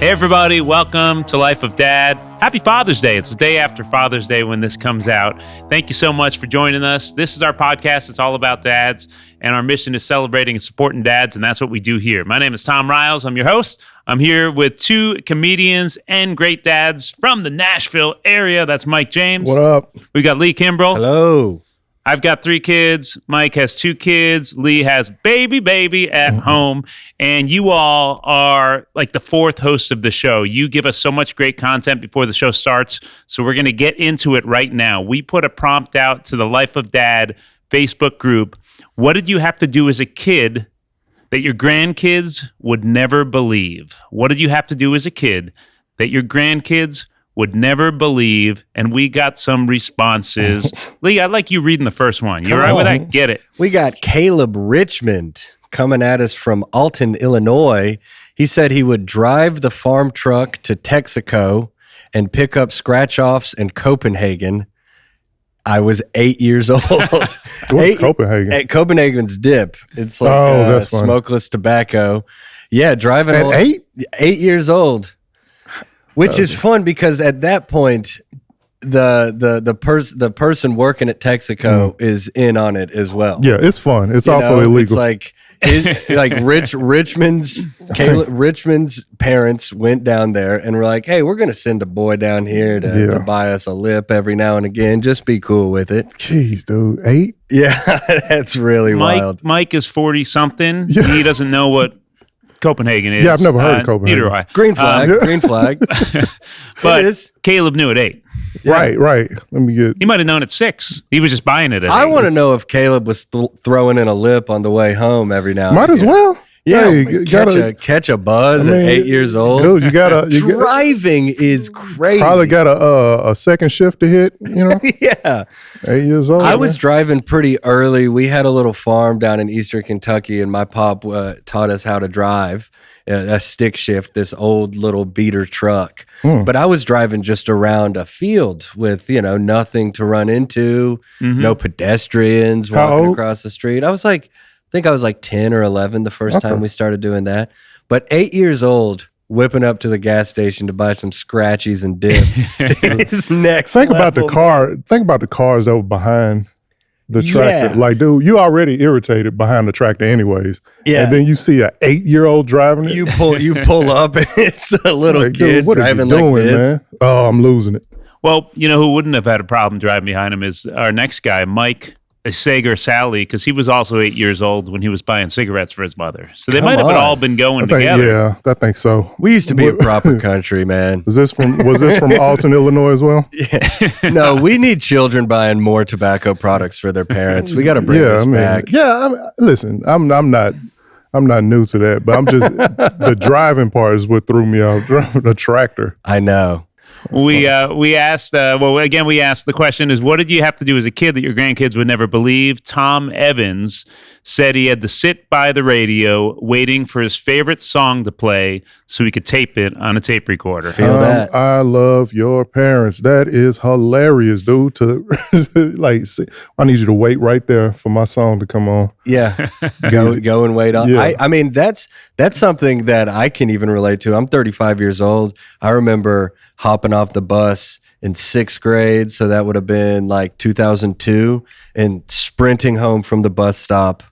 Hey everybody, welcome to Life of Dad. Happy Father's Day. It's the day after Father's Day when this comes out. Thank you so much for joining us. This is our podcast. It's all about dads, and our mission is celebrating and supporting dads, and that's what we do here. My name is Tom Riles. I'm your host. I'm here with two comedians and great dads from the Nashville area. That's Mike James. What up? We got Lee Kimbrell. Hello. I've got 3 kids. Mike has 2 kids. Lee has baby at home. And you all are like the 4th host of the show. You give us so much great content before the show starts. So we're going to get into it right now. We put a prompt out to the Life of Dad Facebook group. What did you have to do as a kid that your grandkids would never believe? What did you have to do as a kid that your grandkids would never believe? And we got some responses. Lee, I'd like you reading the first one. You all right with that? Get it. We got Caleb Richmond coming at us from Alton, Illinois. He said he would drive the farm truck to Texaco and pick up scratch-offs in Copenhagen. I was 8 years old. What's Copenhagen? Copenhagen's dip. It's like smokeless tobacco. Yeah, driving at 8? 8 years old. Which is fun because at that point, the person working at Texaco is in on it as well. Yeah, it's fun. It's also illegal. It's like Richmond's parents went down there and were like, "Hey, we're going to send a boy down here to buy us a lip every now and again. Just be cool with it." Jeez, dude, 8? Yeah, that's really wild. Mike is 40 something. Yeah. He doesn't know what Copenhagen is. Yeah, I've never heard of Copenhagen. Neither do I. Green flag. But Caleb knew at 8. Yeah. Right. Let me get. He might have known at 6. He was just buying it at 8. I want to know if Caleb was throwing in a lip on the way home every now and again. Might as well. Yeah, hey, catch a buzz at 8 years old. Dude, driving is crazy. Probably got a second shift to hit, you know? Yeah. 8 years old. I was driving pretty early. We had a little farm down in eastern Kentucky, and my pop taught us how to drive a stick shift, this old little beater truck. But I was driving just around a field with, nothing to run into, no pedestrians walking across the street. I think I was like 10 or 11 the first time we started doing that. But 8 years old, whipping up to the gas station to buy some scratchies and dip is next Think level. about the car. Think about the cars that were behind the tractor. Yeah. Like, dude, you already irritated behind the tractor anyways. Yeah. And then you see an 8-year-old driving it. You pull up and it's a little like, kid dude, what driving are you doing, like this. Man? Oh, I'm losing it. Well, who wouldn't have had a problem driving behind him is our next guy, Mike Sager Sally, because he was also 8 years old when he was buying cigarettes for his mother. So they might have all been going together. Yeah, I think so. We used to be a proper country, man. Was this from Alton, Illinois as well? Yeah. No, we need children buying more tobacco products for their parents. We got to bring this back. Yeah, listen, I'm not new to that, but I'm just the driving part is what threw me off. Driving the tractor. I know. We asked the question is, what did you have to do as a kid that your grandkids would never believe? Tom Evans said he had to sit by the radio waiting for his favorite song to play so he could tape it on a tape recorder. Feel that. I love your parents. That is hilarious, dude. I need you to wait right there for my song to come on. Yeah, go and wait on. Yeah. I mean, that's something that I can even relate to. I'm 35 years old. I remember hopping off the bus in 6th grade, so that would have been like 2002, and sprinting home from the bus stop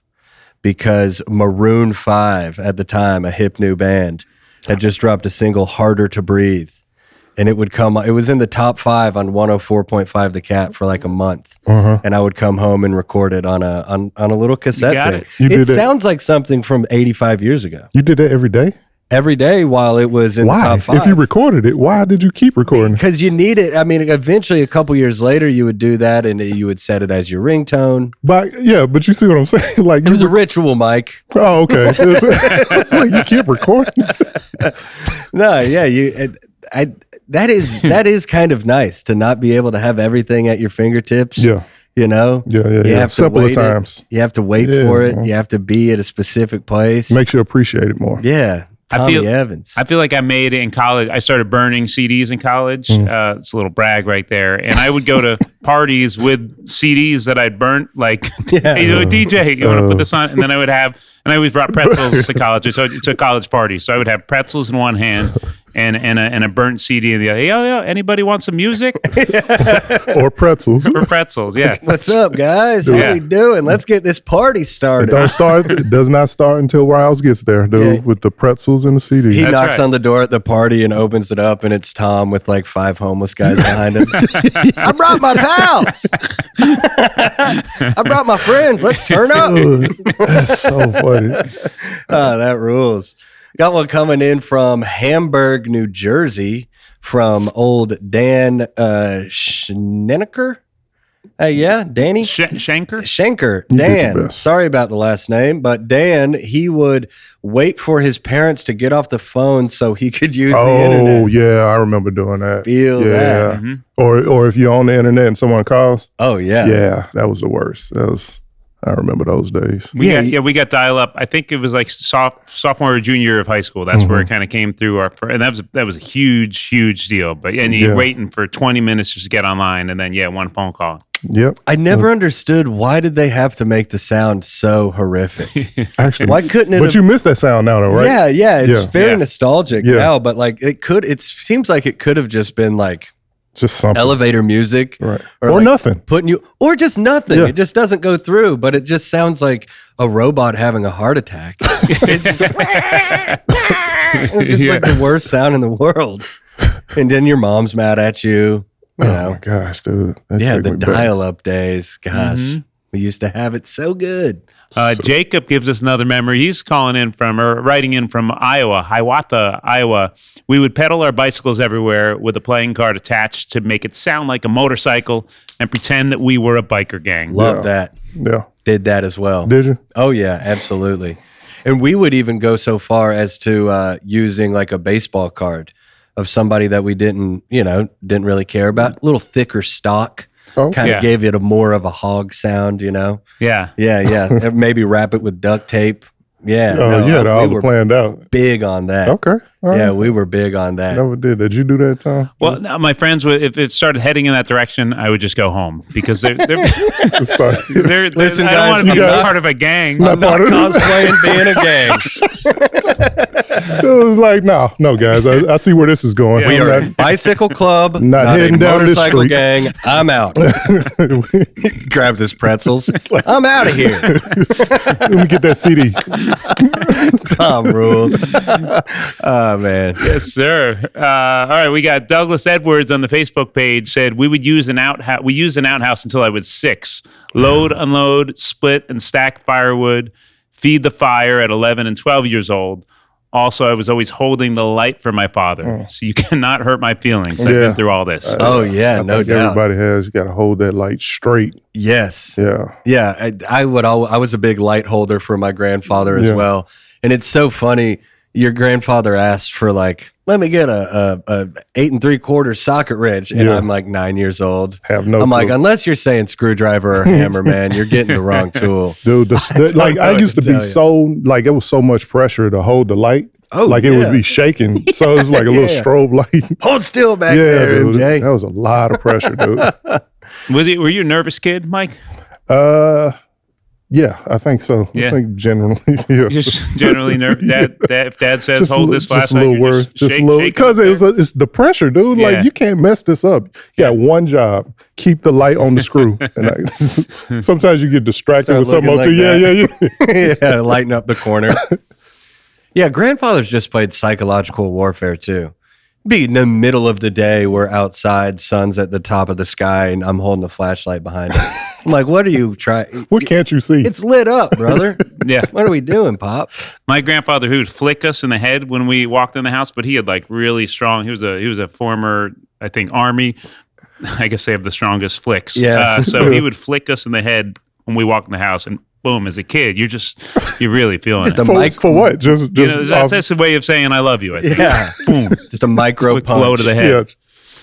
because Maroon 5 at the time, a hip new band, had just dropped a single, Harder to Breathe. And it was in the top 5 on 104.5 The Cat for like a month. And I would come home and record it on a little cassette thing. It sounds like something from 85 years ago. You did that every day? Every day while it was in the top 5. If you recorded it, why did you keep recording? Because you need it. I mean, eventually a couple years later, you would do that and you would set it as your ringtone. But you see what I'm saying? Like, it was a ritual, Mike. Oh, okay. It's like you keep recording. No, yeah, that is kind of nice to not be able to have everything at your fingertips. Yeah. You know? Yeah. You have to wait times. You have to wait for it. You have to be at a specific place. Makes you appreciate it more. Yeah. Tommy Evans. I feel like I made it in college. I started burning CDs in college. It's a little brag right there. And I would go to parties with CDs that I'd burnt, like, hey, DJ, you want to put this on? And then I always brought pretzels to college. So it's a college party. So I would have pretzels in one hand and a burnt CD in the other. Hey, oh, yeah, anybody want some music? Or pretzels. Or pretzels, yeah. What's up, guys? How we doing? Let's get this party started. It does not start until Riles gets there, dude, with the pretzels and the CD. He knocks on the door at the party and opens it up, and it's Tom with like 5 homeless guys behind him. I brought my pals. I brought my friends. Let's turn up. That's so funny. Oh, that rules. Got one coming in from Hamburg, New Jersey, from old Dan Schneneker. Yeah, Danny Schenker. Dan. Sorry about the last name, but Dan, he would wait for his parents to get off the phone so he could use the internet. Oh, yeah, I remember doing that. Feel that. Mm-hmm. Or if you're on the internet and someone calls. Oh, yeah. Yeah, that was the worst. I remember those days. We got dial up. I think it was like sophomore or junior year of high school. That's where it kind of came through and that was a huge deal. But you're waiting for 20 minutes just to get online, and then one phone call. Yep. I never understood, why did they have to make the sound so horrific? Actually, why couldn't it? But you miss that sound now, though, right? Yeah. It's very nostalgic now, but like it seems like it could have just been like just something, elevator music, right? Or like nothing, or just nothing. It just doesn't go through, but it just sounds like a robot having a heart attack. It's just, it's just like the worst sound in the world. And then your mom's mad at you. You know? My gosh, dude. The dial-up days. Gosh, we used to have it so good. Jacob gives us another memory. He's writing in from Iowa, Hiawatha, Iowa. We would pedal our bicycles everywhere with a playing card attached to make it sound like a motorcycle and pretend that we were a biker gang. Love that. Yeah. Did that as well. Did you? Oh, yeah, absolutely. And we would even go so far as to using like a baseball card of somebody that we didn't really care about. A little thicker stock. Kind of gave it more of a hog sound, Yeah. Maybe wrap it with duct tape. Yeah. We were planned out. Big on that. Okay. We were big on that. Never did. Did you do that, Tom? Well, no, my friends would, if it started heading in that direction, I would just go home because they're Listen, I don't want to be part of a gang. I'm not cosplaying being a gang. It was like, no, guys. I see where this is going. Yeah. We are a bicycle club, not heading down this motorcycle street. gang. I'm out. Grabs his pretzels. I'm out of here. Let me get that CD. Tom rules. Oh, man. Yes, sir. All right, we got Douglas Edwards on the Facebook page said we would use an outhouse. We used an outhouse until I was 6. Load, unload, split, and stack firewood. Feed the fire at 11 and 12 years old. Also, I was always holding the light for my father, so you cannot hurt my feelings. I've been through all this. No doubt. Everybody has. You got to hold that light straight. Yes. Yeah. I was a big light holder for my grandfather as well, and it's so funny. Your grandfather asked for let me get a 8 3/4 socket wrench, and I'm like 9 years old. I'm clue. Like, unless you're saying screwdriver or hammer, man, you're getting the wrong tool, dude. I used to be so it was so much pressure to hold the light. Oh, it would be shaking, so it's like a little strobe light. Hold still back there, dude, MJ. That was a lot of pressure, dude. Were you a nervous kid, Mike? Yeah, I think so. Yeah. I think generally, just generally nervous. If Dad says just hold this flashlight, just a little word, just a little, because it's the pressure, dude. Yeah. Like you can't mess this up. You got one job: keep the light on the screw. And sometimes you get distracted with something else. Yeah, lighten up the corner. Yeah, grandfathers just played psychological warfare too. Be in the middle of the day, we're outside, sun's at the top of the sky, and I'm holding a flashlight behind it. I'm like, what are you trying? What can't you see? It's lit up, brother. Yeah. What are we doing, Pop? My grandfather, who would flick us in the head when we walked in the house, but he had really strong. He was a former, I think, Army. I guess they have the strongest flicks. Yes. So he would flick us in the head when we walked in the house, and boom, as a kid, you're really feeling just it. For what? Just that's a way of saying I love you. I think. Yeah. Boom. Just a micro punch. Blow to the head.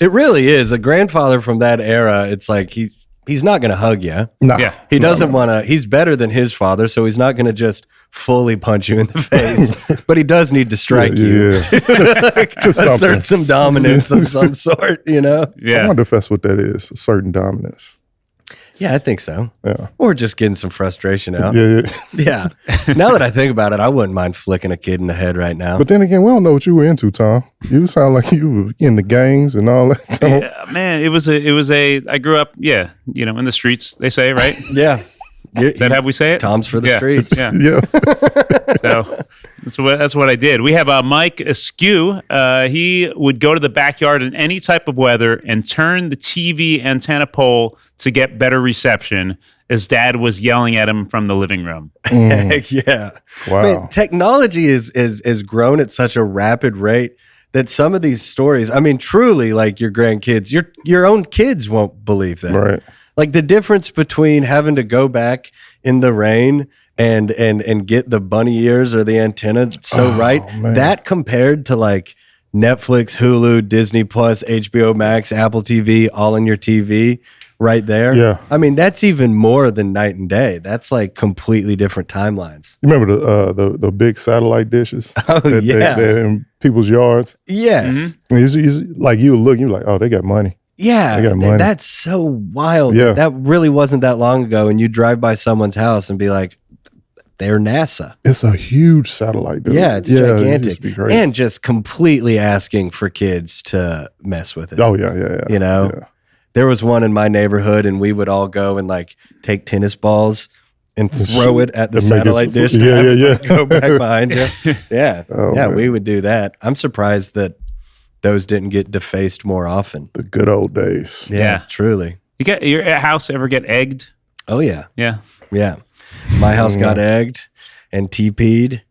Yeah. It really is. A grandfather from that era, it's like he's not going to hug you. No. Yeah. He doesn't want to. He's better than his father, so he's not going to just fully punch you in the face. But he does need to strike you. Assert some dominance of some sort, I Yeah. wonder if that's what that is, a certain dominance. Yeah, I think so. Yeah. Or just getting some frustration out. Yeah. Yeah. Now that I think about it, I wouldn't mind flicking a kid in the head right now. But then again, we don't know what you were into, Tom. You sound like you were in the gangs and all that. Yeah, man, it was I grew up, in the streets, they say, right? Yeah. Is that how we say it? Tom's for the streets. Yeah. Yeah. So that's what I did. We have Mike Askew. He would go to the backyard in any type of weather and turn the TV antenna pole to get better reception as Dad was yelling at him from the living room. Heck yeah. Wow. Man, technology is grown at such a rapid rate that some of these stories, I mean, truly, like your grandkids, your own kids won't believe that. Right. Like the difference between having to go back in the rain and get the bunny ears or the antenna right, man. that compared to like Netflix, Hulu, Disney Plus, HBO Max, Apple TV, all in your TV right there. Yeah. I mean, that's even more than night and day. That's like completely different timelines. You remember the big satellite dishes? Oh, yeah. They're in people's yards? Yes. Mm-hmm. It's like you look, you're like, oh, they got money. Yeah, They got money. that's so wild. Yeah. That really wasn't that long ago. And you drive by someone's house and be like, they're NASA. It's a huge satellite, dude. Yeah, it's It gigantic. used to be great. And just completely asking for kids to mess with it. Oh, yeah. You know? Yeah. There was one in my neighborhood, and we would all go and like take tennis balls and throw it at the And make it- satellite dish. Yeah. Go back behind you. Yeah. Oh, yeah, man. we would do that. I'm surprised that those didn't get defaced more often. The good old days. Yeah. Truly. You get your house ever get egged? Oh, yeah. Yeah. Yeah. My house got egged and TP'd.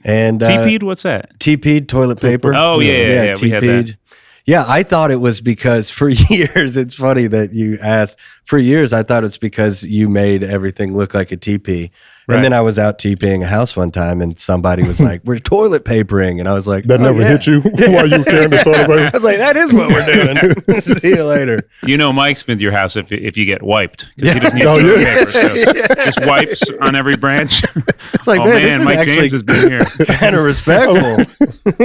And TP'd? What's that? TP'd toilet paper. Oh, yeah. We had that. Yeah, I thought it was because for years, it's funny that you asked. For years, I thought it's because you made everything look like a TP. And Right. then I was out TPing a house one time and somebody was like, we're toilet papering. And I was like, That oh, never yeah. hit you while you were carrying the toilet I paper? was like, that is what we're doing. See you later. You know Mike's been to your house if you get wiped. Because he doesn't use Oh, toilet yeah. paper. So just wipes on every branch. It's like, Oh, man, man, this is Mike actually James has been here. kind of respectful.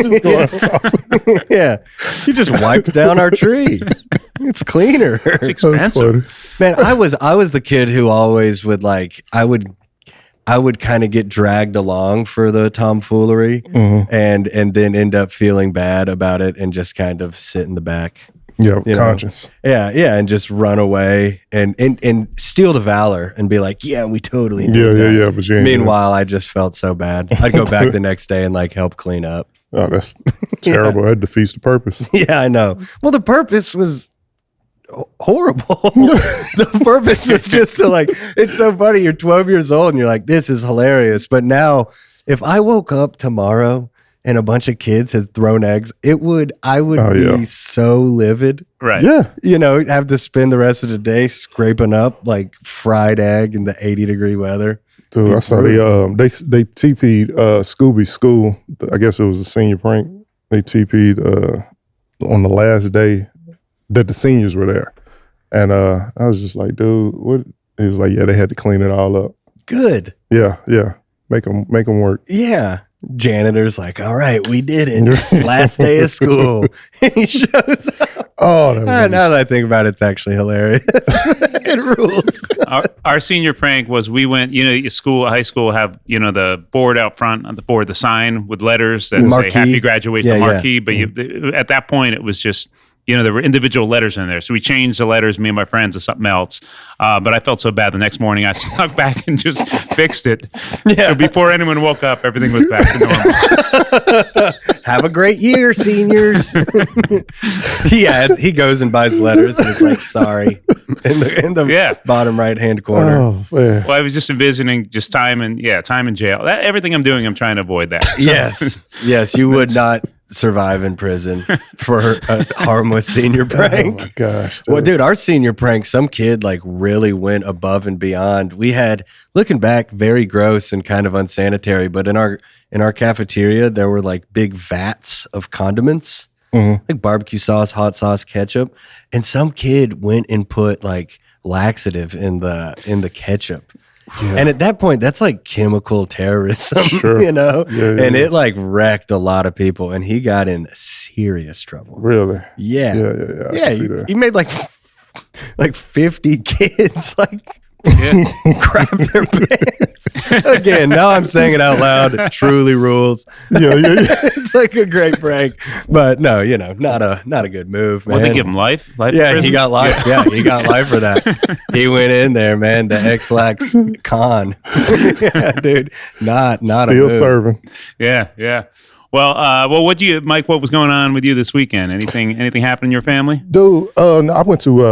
Just go out and toss it. Yeah. You just wiped down our tree. It's cleaner. It's That's expensive. funny. Man, I was the kid who always would like I would kind of get dragged along for the tomfoolery Mm-hmm. and then end up feeling bad about it and just kind of sit in the back. Yeah, You know. conscience. Yeah, and just run away and steal the valor and be like, yeah, we totally did that. Yeah. But you ain't Meanwhile, I just felt so bad. I'd go back the next day and like help clean up. Oh, that's terrible. That defeats the purpose. Yeah, I know. Well, the purpose was horrible. The purpose was just to like, it's so funny. You're 12 years old and you're like, this is hilarious. But now, if I woke up tomorrow and a bunch of kids had thrown eggs, I would Oh, be yeah. so livid. Right. Yeah. You know, have to spend the rest of the day scraping up like fried egg in the 80-degree weather. Dude, I saw they TP'd Scooby's school. I guess it was a senior prank. They TP'd on the last day that the seniors were there. And I was just like, dude, what? He was like, yeah, they had to clean it all up. Good. Yeah. Make them work. Yeah. Janitor's like, all right, we did it. Last day of school. And he shows up. Oh, that was Now that I think about it, it's actually hilarious. It rules. Our senior prank was we went, high school have, the board out front on the board, the sign with letters that Marquee. say happy graduate, Yeah, the yeah. marquee. But at that point, it was just, there were individual letters in there. So we changed the letters, me and my friends, to something else. But I felt so bad the next morning. I snuck back and just fixed it. Yeah. So before anyone woke up, everything was back to normal. Have a great year, seniors. He goes and buys letters, and it's like, sorry, in the Yeah. bottom right-hand corner. Oh, man. Well, I was just envisioning just time in jail. Everything I'm doing, I'm trying to avoid that. Yes, you would not survive in prison for a harmless senior Oh, prank. my gosh. Dude. Well, dude, our senior prank, some kid like really went above and beyond. We had, looking back, very gross and kind of unsanitary, but in our cafeteria, there were like big vats of condiments, like barbecue sauce, hot sauce, ketchup, and some kid went and put like laxative in the ketchup. Yeah. And at that point, that's like chemical terrorism, Sure. you know? Yeah, and yeah. it like wrecked a lot of people, and he got in serious trouble. Really? Yeah. Yeah. I can see that. He made like like 50 kids like Yeah. crap their pants. Again, now I'm saying it out loud. It truly rules. Yeah. It's like a great prank, but no, not a good move, man. Well, they give him life. Life. Yeah, prison? he got life. Yeah, he got life for that. He went in there, man. The X-Lax con. Yeah, dude. Not Still a move. serving. Yeah. Well, Mike? What was going on with you this weekend? Anything happen in your family? Dude, no, I went to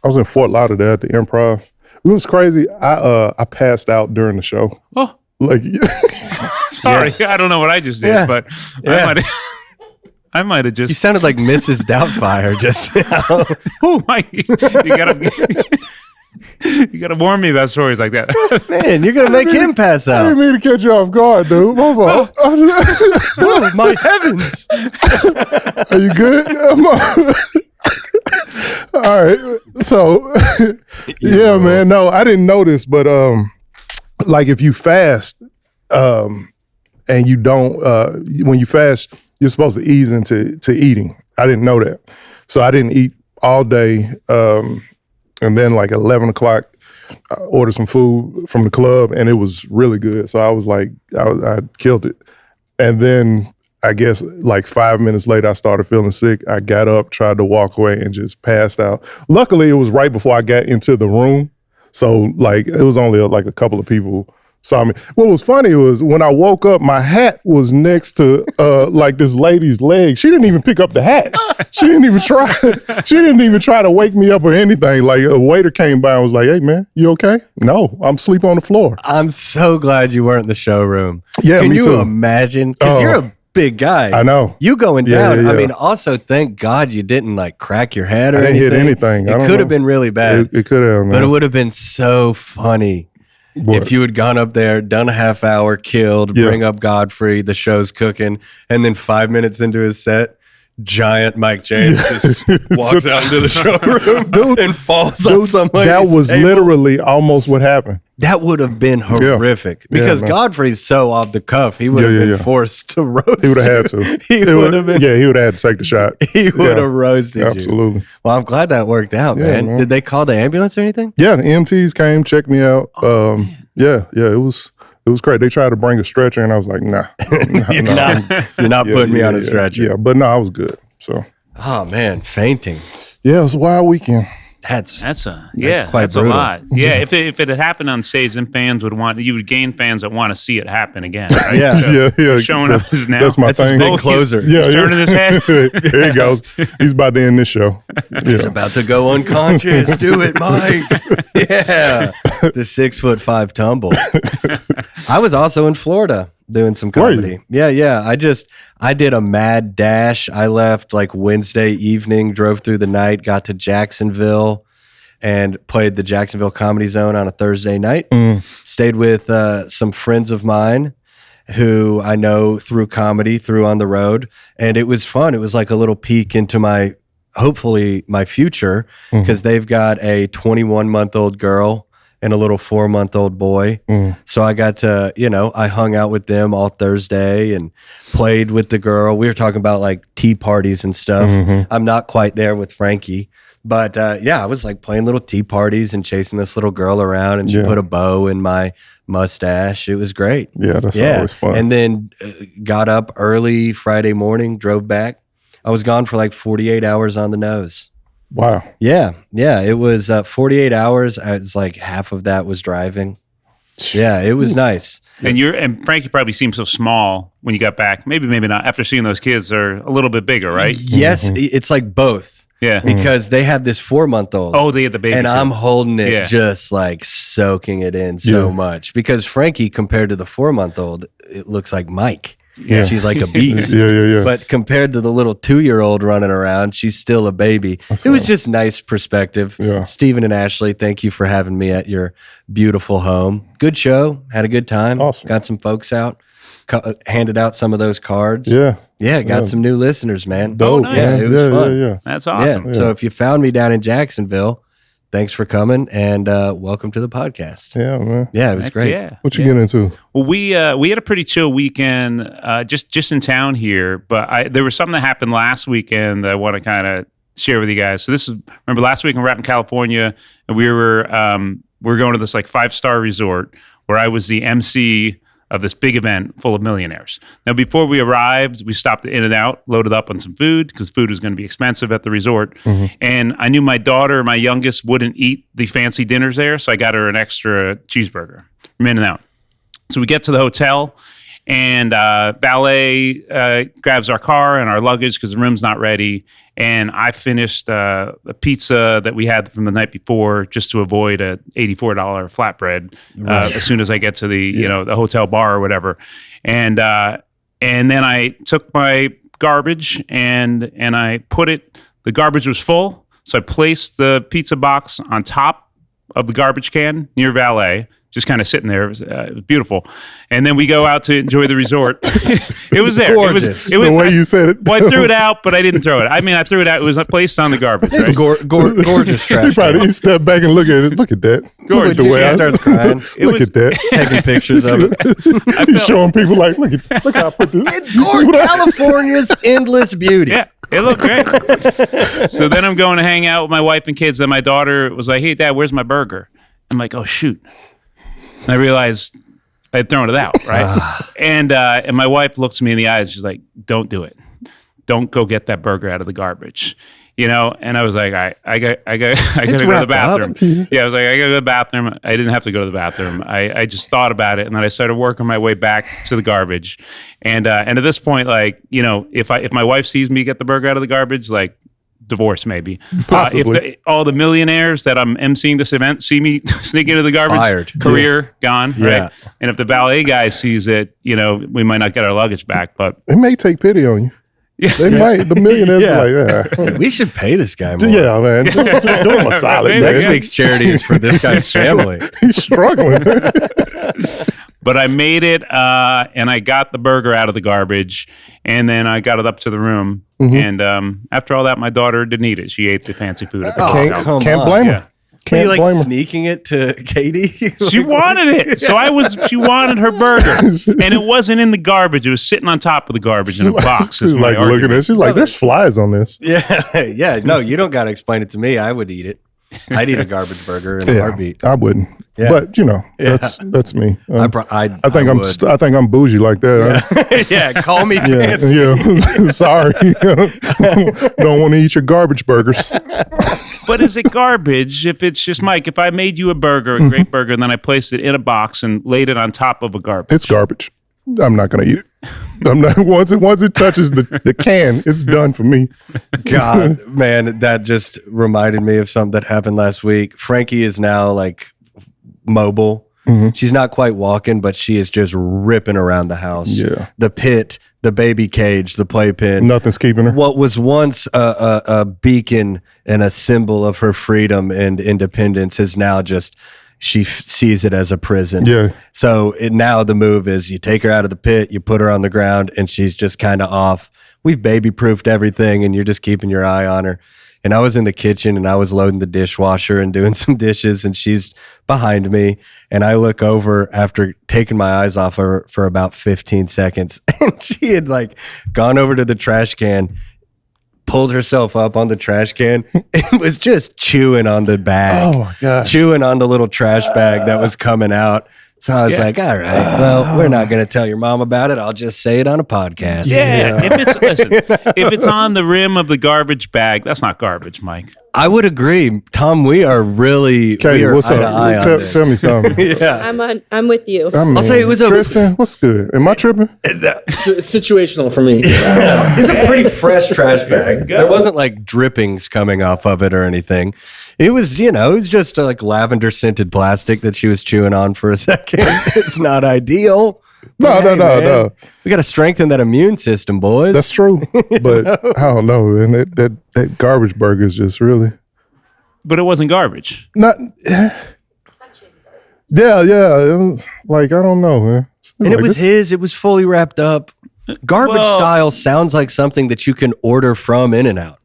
I was in Fort Lauderdale at the Improv. It was crazy. I passed out during the show. Oh, Like sorry, I don't know what I just did, Yeah. but Yeah. I might have You just. sounded like Mrs. Doubtfire just now. Oh, Mike, you gotta warn me about stories like that. Man, you're going to make him pass I didn't out. mean to catch you off guard, dude. My fault. Oh, my heavens. Are you good? All right. So, yeah, man. No, I didn't know this, but like if you fast, and you don't, when you fast, you're supposed to ease into eating. I didn't know that, so I didn't eat all day. And then like 11 o'clock, I ordered some food from the club, and it was really good. So I was like, I killed it. And then I guess like 5 minutes later, I started feeling sick. I got up, tried to walk away, and just passed out. Luckily, it was right before I got into the room. So like it was only like a couple of people saw me. What was funny was when I woke up, my hat was next to like this lady's leg. She didn't even pick up the hat. She didn't even try. She didn't even try to wake me up or anything. Like a waiter came by and was like, "Hey man, you okay?" No, I'm asleep on the floor. I'm so glad you weren't in the showroom. Yeah, Can me you too. imagine? Because Oh. you're a big guy. I know. You going Yeah, down. yeah, I yeah. mean, also thank God you didn't like crack your head or I didn't anything. hit anything. I It don't could have know. been really bad. It could have, man. But it would have been so funny What? if you had gone up there, done a half hour, killed, Yeah. bring up Godfrey, the show's cooking, and then 5 minutes into his set, giant Mike James just walks out into the showroom Dude, and falls on Dude, somebody's that was table. literally almost what happened. That would have been horrific because man. Godfrey's so off the cuff. He would have been forced to roast. He would have had you. to. He It would have been. Yeah, he would have had to take the shot. He would have roasted you. Absolutely. Well, I'm glad that worked out, Yeah, man. man. Did they call the ambulance or anything? Yeah, the EMTs came, checked me out. Yeah, it was great. They tried to bring a stretcher, and I was like, nah. You're not putting me on a stretcher. Yeah, but no, I was good. So Oh man, fainting. yeah, it was a wild weekend. That's That's quite a brutal. lot. Yeah, if it had happened on stage, then fans would want you would gain fans that want to see it happen again. Right? Yeah. So Yeah. showing up is now. That's my That's his thing. big he's- closer. He's turning his head. There he goes. He's about to end this show. He's Yeah. about to go unconscious. Do it, Mike. Yeah. The 6'5" tumble. I was also in Florida doing some Were you? comedy. Yeah. I did a mad dash. I left like Wednesday evening, drove through the night, got to Jacksonville and played the Jacksonville Comedy Zone on a Thursday night. Stayed with some friends of mine who I know through comedy, through on the road. And it was fun. It was like a little peek into hopefully my future, because they've got a 21-month-old girl and a little 4-month-old boy. So I got to, I hung out with them all Thursday and played with the girl. We were talking about like tea parties and stuff. I'm not quite there with Frankie. But I was like playing little tea parties and chasing this little girl around, and she put a bow in my mustache. It was great. Yeah, that's always fun. And then got up early Friday morning, drove back. I was gone for like 48 hours on the nose. Wow. Yeah. It was 48 hours. It's like half of that was driving. Yeah, it was nice. And Frankie probably seemed so small when you got back. Maybe not. After seeing those kids, they're a little bit bigger, right? Yes, it's like both. Yeah. Because they had this 4-month-old. Oh, they had the baby. And I'm holding it, Yeah. just like soaking it in so much. Because Frankie, compared to the 4-month-old, it looks like Mike. Yeah. She's like a beast. Yeah. But compared to the little 2-year-old running around, she's still a baby. It was just nice perspective. Yeah. Stephen and Ashley, thank you for having me at your beautiful home. Good show. Had a good time. Awesome. Got some folks out. Handed out some of those cards. Yeah. Yeah, got some new listeners, man. Dope. nice. Yeah, it was fun. Yeah. That's awesome. Yeah. So if you found me down in Jacksonville, thanks for coming, and welcome to the podcast. Yeah, man. Yeah, it was Heck great. Yeah. What you get into? Well, we had a pretty chill weekend, just in town here. But there was something that happened last weekend that I want to kind of share with you guys. So this is, remember last week we were out in California and we were going to this like 5-star resort where I was the MC of this big event full of millionaires. Now, before we arrived, we stopped at In-N-Out, loaded up on some food because food was going to be expensive at the resort. And I knew my daughter, my youngest, wouldn't eat the fancy dinners there, so I got her an extra cheeseburger from In-N-Out. So we get to the hotel, and valet grabs our car and our luggage because the room's not ready. And I finished a pizza that we had from the night before just to avoid a $84 flatbread as soon as I get to the the hotel bar or whatever. And then I took my garbage and I put it. The garbage was full, so I placed the pizza box on top of the garbage can near valet. Just kind of sitting there. It was beautiful. And then we go out to enjoy the resort. It was there. Gorgeous. It was the way you said it. Well, I threw it out, but I didn't throw it. I mean, I threw it out. It was placed on the garbage. Right? Gorgeous He trash. probably stepped back and look at it. Look at that. Gorgeous. Look at the way He starts crying. Look at that. Taking pictures of it. He's showing people like, look how I put this. It's California's endless beauty. Yeah, it looked great. So then I'm going to hang out with my wife and kids. Then my daughter was like, "Hey, Dad, where's my burger?" I'm like, "Oh, shoot." And I realized I had thrown it out, right? And my wife looks me in the eyes. She's like, "Don't do it. Don't go get that burger out of the garbage." And I was like, I got to go to the bathroom. Yeah, I was like, I got to go to the bathroom. I didn't have to go to the bathroom. I just thought about it, and then I started working my way back to the garbage. And at this point, like, if my wife sees me get the burger out of the garbage, like, divorce maybe. Possibly. If all the millionaires that I'm emceeing this event see me sneak into the garbage, Fired. career gone, Yeah. right? And if the valet guy sees it, we might not get our luggage back, but They may take pity on you. They might. The millionaires are like, We should pay this guy more. yeah, man. Do him a solid, Maybe. man. Next week's charity is for this guy's family. He's struggling. But I made it, and I got the burger out of the garbage, and then I got it up to the room. And after all that, my daughter didn't eat it. She ate the fancy food at the hotel. come Can't on. blame Yeah. her. Were you Can't like blame her. sneaking it to Katie? She wanted it. So she wanted her burger. And it wasn't in the garbage. It was sitting on top of the garbage in a box. She's is my like looking argument. at it. She's like, there's flies on this. Yeah. No, you don't got to explain it to me. I would eat it. I'd eat a garbage burger in a heartbeat. I wouldn't. Yeah. But that's me. I think I think I'm bougie like that. Yeah, call me Yeah, fancy. yeah. Sorry. Don't want to eat your garbage burgers. But is it garbage if it's just, Mike, if I made you a burger, a great burger, and then I placed it in a box and laid it on top of a garbage? It's garbage. I'm not gonna eat it. I'm not. Once it touches the can, it's done for me. God, man, that just reminded me of something that happened last week. Frankie is now like mobile. She's not quite walking, but she is just ripping around the house. Yeah. The pit, the baby cage, the playpen. Nothing's keeping her. What was once a beacon and a symbol of her freedom and independence is now just, she sees it as a prison. Yeah. So now the move is you take her out of the pit, you put her on the ground, and she's just kind of off. We've baby-proofed everything, and you're just keeping your eye on her. And I was in the kitchen, and I was loading the dishwasher and doing some dishes, and she's behind me. And I look over after taking my eyes off her for about 15 seconds, and she had like gone over to the trash can, pulled herself up on the trash can, and was just chewing on the bag. Oh my gosh. Chewing on the little trash bag that was coming out. So I was like, all right, well, we're not going to tell your mom about it. I'll just say it on a podcast. Yeah. If it's on the rim of the garbage bag, that's not garbage, Mike. I would agree. Tom, we are really Katie, we are what's eye to eye up? on this. Tell me something. Yeah. I'm with you. I'll say it was a- Tristan. What's good? Am I tripping? Situational for me. It's a pretty fresh trash bag. There wasn't like drippings coming off of it or anything. It was, it was just like lavender scented plastic that she was chewing on for a second. It's not ideal. No, But no. We got to strengthen that immune system, boys. That's true. But I don't know, man. That garbage burger is just really But it wasn't garbage. not. Yeah. It was, like, I don't know, man. And it Like, was his. It was fully wrapped up. Garbage Well- style sounds like something that you can order from In-N-Out.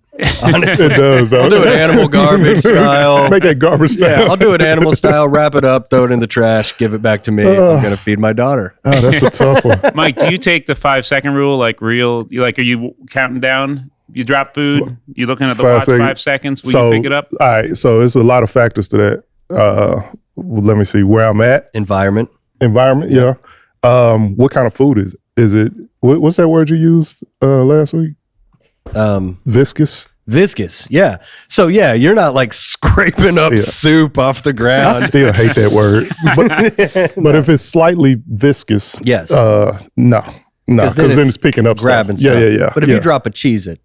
Honestly, It does, though. I'll do an animal garbage style. Make that garbage style. Yeah, I'll do it animal style. Wrap it up, throw it in the trash, give it back to me. I'm gonna feed my daughter. Oh, that's a tough one. Mike, do you take the 5-second rule like real? Are you counting down? You drop food. You looking at the 5 watch? seconds. 5 seconds. Will you pick it up? All right. So it's a lot of factors to that. Let me see where I'm at. Environment. Yeah. What kind of food is it? Is it what's that word you used last week? Viscous. Viscous, yeah. So yeah, you're not like scraping up soup off the ground. I still hate that word, but if it's slightly viscous, yes, no, because then it's picking up grabbing stuff. stuff. Yeah. But if you drop a Cheez-It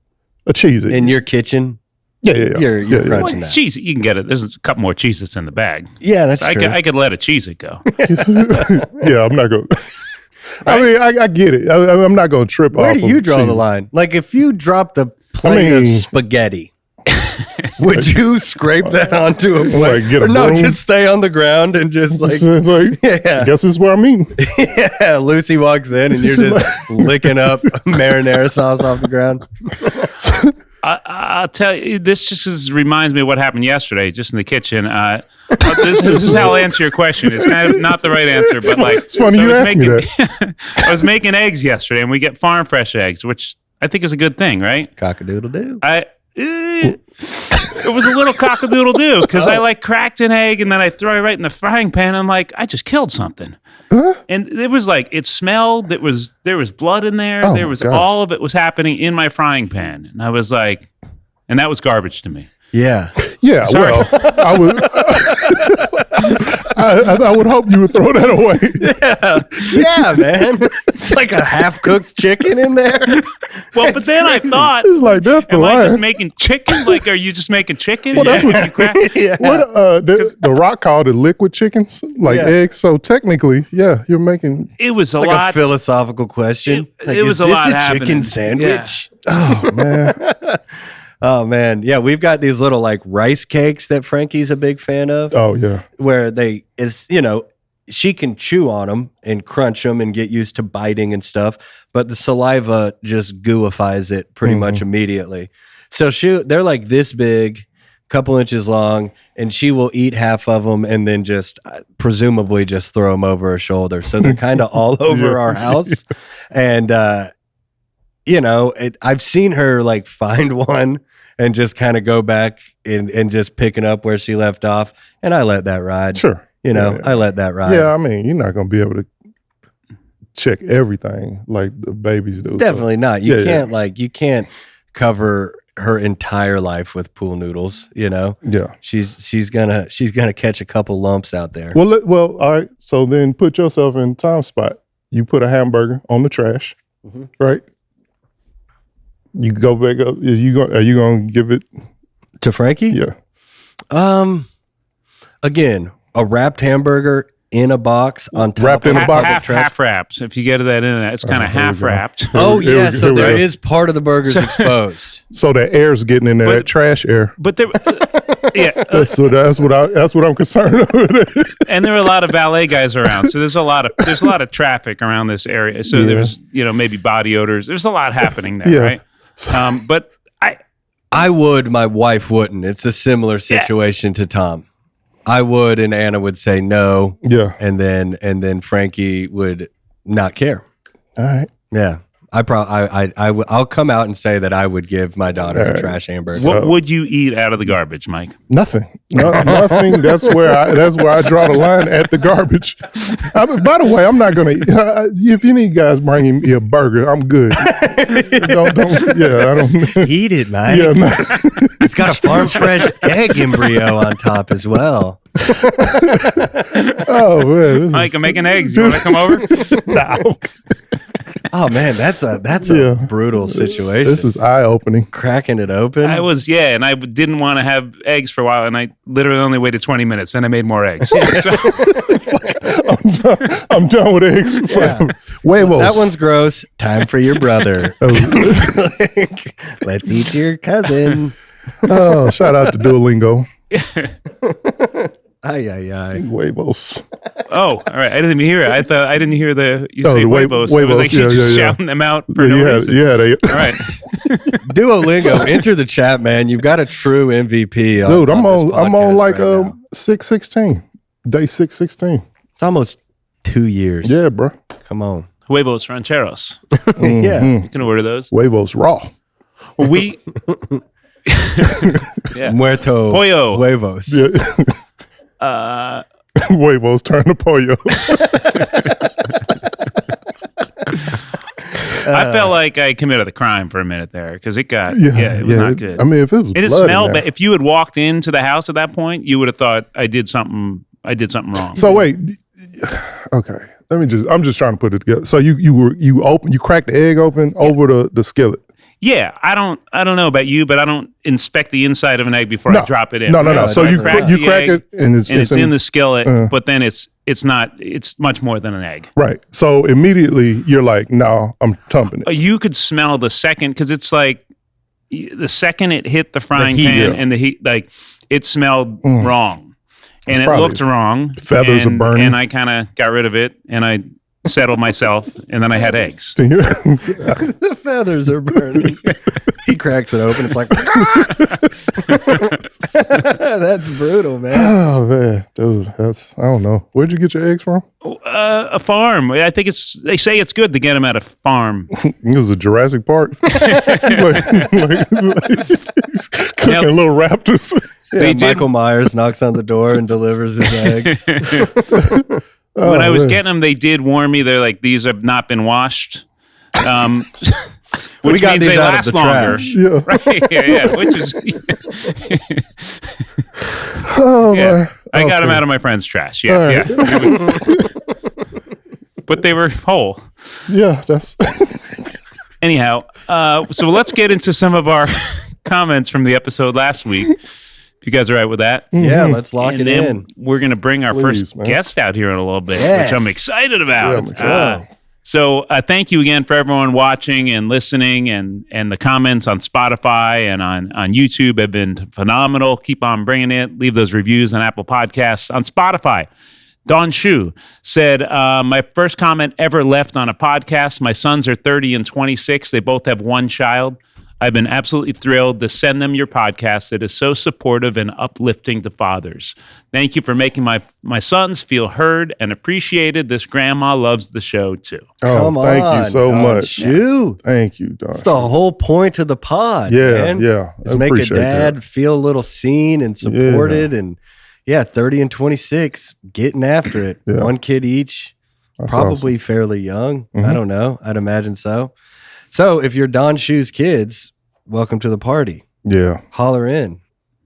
in your kitchen, you're crunching that. Cheese, you can get it. There's a couple more Cheez-Its in the bag. Yeah, that's true. I could let a Cheez-It go. Yeah, I'm not going. Right? I mean, I get it. I'm not going to trip off. Where do you draw the line? Like if you dropped a plate of spaghetti, would you scrape that onto a plate? Like get a no, just stay on the ground and just like I guess this is where I'm eating. Yeah, Lucy walks in and you're just licking up marinara sauce off the ground. I'll tell you, this just reminds me of what happened yesterday, just in the kitchen. This is how I'll answer your question. It's kind of not the right anscer, but like it's funny you asked me that. I was making eggs yesterday, and we get farm fresh eggs, which I think is a good thing, right? Cock-a-doodle-doo. It was a little cock-a-doodle-doo because I like cracked an egg and then I throw it right in the frying pan. And I'm like, I just killed something. Huh? And it was like, it smelled. There was blood in there. There was all of it was happening in my frying pan. And I was like, and that was garbage to me. Yeah. Yeah. Sorry. Well, I would. I would hope you would throw that away. Yeah, man. It's like a half-cooked chicken in there. Well, but then I thought, it's like that's the line. Am I just making chicken? Like, are you just making chicken? Well, that's what you crack. Yeah. What the Rock called it liquid chickens, like eggs. So technically, yeah, you're making. It was like a philosophical question. It was a lot happening. Chicken sandwich. Yeah. Oh man. Oh man, yeah, we've got these little like rice cakes that Frankie's a big fan of. Oh yeah, where she can chew on them and crunch them and get used to biting and stuff, but the saliva just gooifies it pretty much immediately. So they're like this big, couple inches long, and she will eat half of them and then just presumably just throw them over her shoulder. So they're kind of all over our house, and I've seen her like find one and just kind of go back and just picking up where she left off. And I let that ride. Sure. I let that ride. Yeah. I mean, you're not going to be able to check everything like the babies do. Definitely not. You can't cover her entire life with pool noodles, Yeah. She's gonna catch a couple lumps out there. Well, all right. So then put yourself in Tom's spot. You put a hamburger on the trash, right? You go back up. Are you going to give it to Frankie? Yeah. Again, a wrapped hamburger in a box on top wrapped of in a box. Half wraps. If you get that in it, it's kind of half wrapped. Oh yeah, so there is part of the burgers exposed. So the air's getting in there, that trash air. But there, that's what I'm concerned with. And there are a lot of ballet guys around, so there's a lot of traffic around this area. So there's maybe body odors. There's a lot happening there, right? But I would, my wife wouldn't. It's a similar situation to Tom. I would, and Anna would say no. Yeah. And then Frankie would not care. All right. Yeah. I'll come out and say that I would give my daughter a trash hamburger. What would you eat out of the garbage, Mike? Nothing. Nothing. That's where I draw the line at the garbage. By the way, I'm not gonna. If you need guys bringing me a burger, I'm good. don't. Yeah, I don't. Eat it, Mike. Yeah, no. It's got a farm fresh egg embryo on top as well. Oh man, Mike, I'm making eggs. You want to come over? No. Oh man, that's a brutal situation. This is eye opening. Cracking it open. And I didn't want to have eggs for a while, and I literally only waited 20 minutes, and I made more eggs. I'm done with eggs. Yeah. Huevos. That one's gross. Time for your brother. Let's eat your cousin. Oh, shout out to Duolingo. Ay. Huevos. Oh, all right. I didn't even hear it. I didn't hear you say the huevos. huevos. It was like she's just shouting them out for no reason. All right. Duolingo, enter the chat, man. You've got a true MVP. Dude, I'm on like right 616. Day 616. It's almost 2 years. Yeah, bro. Come on. Huevos rancheros. Yeah. You can order those. Huevos raw. We yeah. Muerto Pollo. huevos. Yeah. Huevos turn to pollo. I felt like I committed a crime for a minute there because it got it was not good. I mean, if it was It blood in smelled there. bad. If you had walked into the house at that point, you would have thought I did something wrong. So wait, okay. I'm just trying to put it together. So you cracked the egg open over the skillet. Yeah, I don't know about you, but I don't inspect the inside of an egg before I drop it in. No. So you crack it and it's in the skillet, but then it's much more than an egg. Right. So immediately you're like, no, I'm tumping it. You could smell the second because it's like the second it hit the frying heat, pan and the heat, like it smelled wrong, and it looked wrong. Feathers are burning, and I kind of got rid of it, and I settled myself, and then I had eggs. The feathers are burning. He cracks it open. It's like, that's brutal, man. Oh man, dude, I don't know. Where'd you get your eggs from? A farm. I think they say it's good to get them at a farm. This is a Jurassic Park. Cooking little raptors. Yeah, Michael Myers knocks on the door and delivers his eggs. When I was getting them, they did warn me. They're like, these have not been washed. Which we got means these they out last of the longer. trash. Yeah. Right? Yeah. Which is, Man. I got them out of my friend's trash. Yeah, All right. yeah. But they were whole. Yeah, that's Anyhow, so let's get into some of our comments from the episode last week. If you guys are right with that. Yeah, let's lock And it then in. we're going to bring our Please, first man. guest out here in a little bit, Yes. which I'm excited about. Yeah, I'm excited. So thank you again for everyone watching and listening, and the comments on Spotify and on YouTube have been phenomenal. Keep on bringing it. Leave those reviews on Apple Podcasts. On Spotify, Don Shu said, my first comment ever left on a podcast. My sons are 30 and 26. They both have one child. I've been absolutely thrilled to send them your podcast that is so supportive and uplifting to fathers. Thank you for making my sons feel heard and appreciated. This grandma loves the show too. Come on. Thank you so Don much. Shu. Thank you, Don. That's the whole point of the pod. Yeah, man. yeah. I Is make a appreciate dad that. feel a little seen and supported. And 30 and 26, getting after it. Yeah. One kid each. That's Probably fairly young. I Mhm. don't know. I'd imagine so. So if you're Don Shu's kids, welcome to the party. awesome. Yeah, Holler in.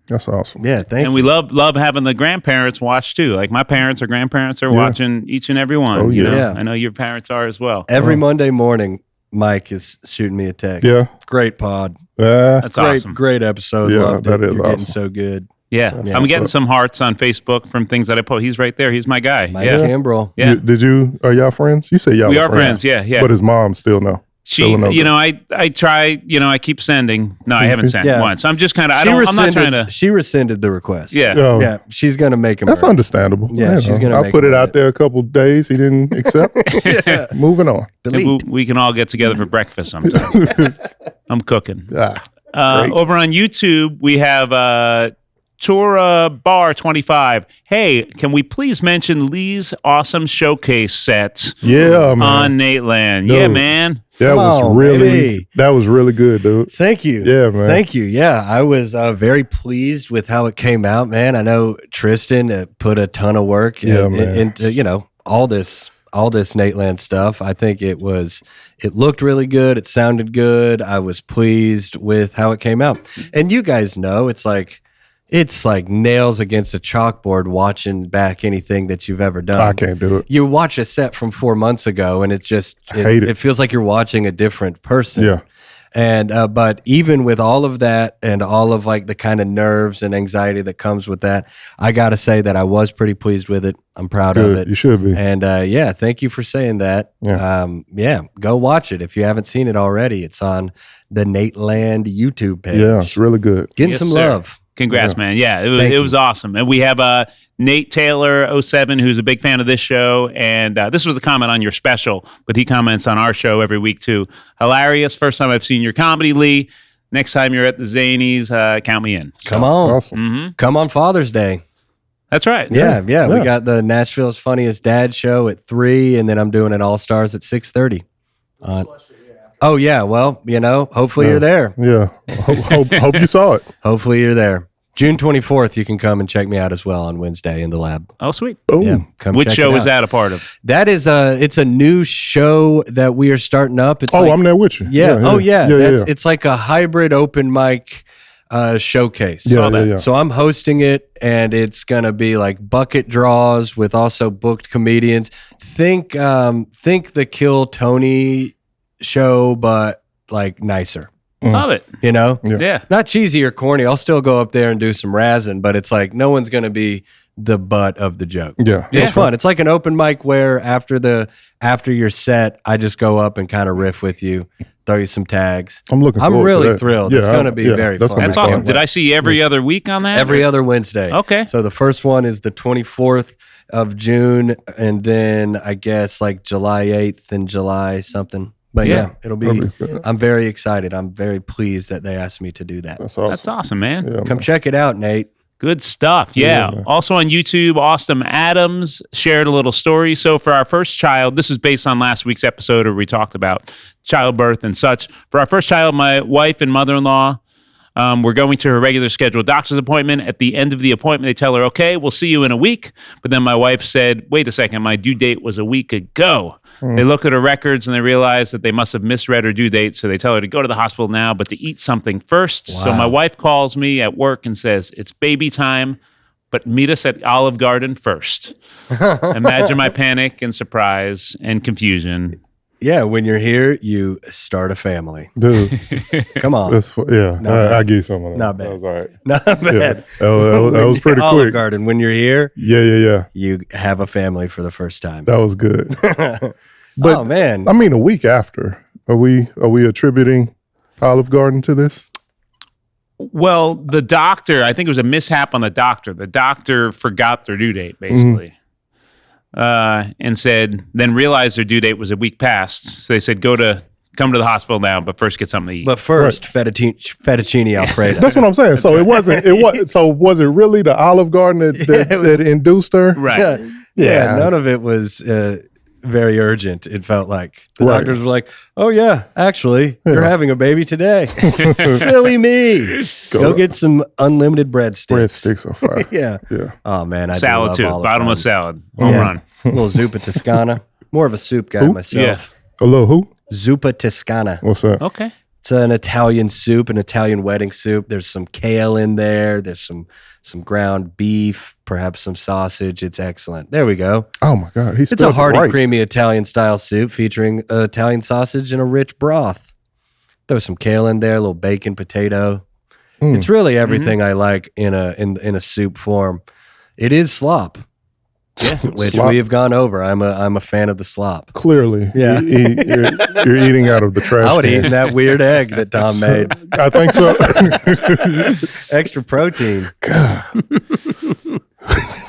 that's awesome. Yeah, thank And you. we love having the grandparents watch too. Like my parents or grandparents are Yeah. watching each and every one. Oh, you yeah. know? Yeah. I know your parents are as well. Every Monday morning, Mike is shooting me a text. Yeah, Great pod. That's Great, awesome. great episode. Yeah, Loved that it. is You're getting awesome. so good. Yeah. That's I'm getting what's some hearts on Facebook from things that I post. He's right there. He's my guy. Mike yeah. Kimbrell. Yeah. Are y'all friends? You say y'all We were are friends. Yeah. Yeah. But his mom still know. She, Still know you that. know, I try, I keep sending. No, I haven't sent Yeah. once. I'm just kind of, I'm not trying to. She rescinded the request. Yeah. Oh, Yeah, she's gonna make him. that's earn it. understandable. Yeah, You she's know, gonna I make put him it earn out there a couple days. He didn't accept. Yeah. Moving on. Delete. We can all get together for breakfast sometime. I'm cooking. Ah, great. Over on YouTube, we have Tora Bar 25. Hey, can we please mention Lee's awesome showcase set Yeah, man. on Nateland? Dude. Yeah, man. That Come was on, really baby. that was really good, dude. Thank you. Yeah, man. Thank you. Yeah, I was very pleased with how it came out, man. I know Tristan put a ton of work Yeah, man. into all this Nateland stuff. I think it looked really good. It sounded good. I was pleased with how it came out. And you guys know it's like nails against a chalkboard watching back anything that you've ever done. I can't do it. You watch a set from 4 months ago and I hate it. it feels like you're watching a different person. Yeah. And but even with all of that and all of like the kind of nerves and anxiety that comes with that, I got to say that I was pretty pleased with it. I'm proud of Good. it. You should be. And thank you for saying that. Yeah. Go watch it if you haven't seen it already. It's on the Nateland YouTube page. Yeah, it's really good. Getting Yes, some sir. love. Congrats, man. Yeah, Thank it you. was awesome. And we have Nate Taylor 07, who's a big fan of this show. And this was a comment on your special, but he comments on our show every week too. Hilarious. First time I've seen your comedy, Lee. Next time you're at the Zanies, count me in. So, Come on. Awesome. Come on Father's Day. That's right. Yeah. We Yeah. got the Nashville's Funniest Dad show at 3, and then I'm doing an All Stars at 6:30. Oh yeah, well, hopefully you're there. Yeah. Hope you saw it. Hopefully you're there. June 24th, you can come and check me out as well on Wednesday in the lab. Oh, sweet. Boom. Yeah, come Which check show it is out. that a part of? That is it's a new show that we are starting up. It's I'm there with you. It's like a hybrid open mic showcase. Yeah. So I'm hosting it, and it's gonna be like bucket draws with also booked comedians. Think the Kill Tony show, but like nicer. Love it. Yeah. Not cheesy or corny. I'll still go up there and do some razzing, but it's like no one's gonna be the butt of the joke. Yeah. It's fun. It's like an open mic where after your set, I just go up and kind of riff with you, throw you some tags. I'm looking forward to really that. thrilled. Yeah, it's going to be very that's fun. gonna That's be awesome. fun. Did I see every other week on that? Every other Wednesday. Okay. So the first one is the 24th of June, and then I guess like July 8th and July something. But yeah, it'll be good. I'm very excited. I'm very pleased that they asked me to do that. That's awesome. That's awesome, man. Yeah, Come check it out, Nate. Good stuff. Yeah. Yeah. Also on YouTube, Austin Adams shared a little story. So for our first child, this is based on last week's episode where we talked about childbirth and such. For our first child, my wife and mother-in-law were going to her regular scheduled doctor's appointment. At the end of the appointment, they tell her, okay, we'll see you in a week. But then my wife said, wait a second, my due date was a week ago. They look at her records and they realize that they must have misread her due date. So they tell her to go to the hospital now, but to eat something first. So my wife calls me at work and says, it's baby time, but meet us at Olive Garden first. Imagine my panic and surprise and confusion. Yeah, when you're here, you start a family. Dude, Come on. I give you some of that. Not bad. That was all right. Not bad. That was pretty Olive quick. Garden, when you're here, Yeah. you have a family for the first time. That was good. Oh man. I mean, a week after, are we attributing Olive Garden to this? Well, the doctor, I think it was a mishap on the doctor. The doctor forgot their due date, basically. And said, then realized their due date was a week past. So they said, come to the hospital now, but first get something to eat. But first, fettuccine Alfredo. That's what I'm saying. So was it really the Olive Garden that induced her? Right. Yeah. None of it was very urgent. It felt like the doctors were like, "Oh yeah, actually, you're having a baby today." Silly me. Go get some unlimited breadsticks. Breadsticks are fire. Yeah. Oh man, I do salad love too. Olive Bottomless Garden. salad. Home run. A little zuppa Toscana. More of a soup guy myself. A little who? Zuppa Toscana. What's that? Okay. It's an Italian soup, an Italian wedding soup. There's some kale in there. There's some ground beef, perhaps some sausage. It's excellent. There we go. Oh my God, It's a hearty, creamy Italian style soup featuring Italian sausage and a rich broth. There's some kale in there, a little bacon, potato. It's really everything I like in a soup form. It is slop. Yeah. Which Slop. we have gone over. I'm a fan of the slop. Clearly, Yeah. you're eating out of the trash. I would can. eat that weird egg that Tom made. I think so. Extra protein.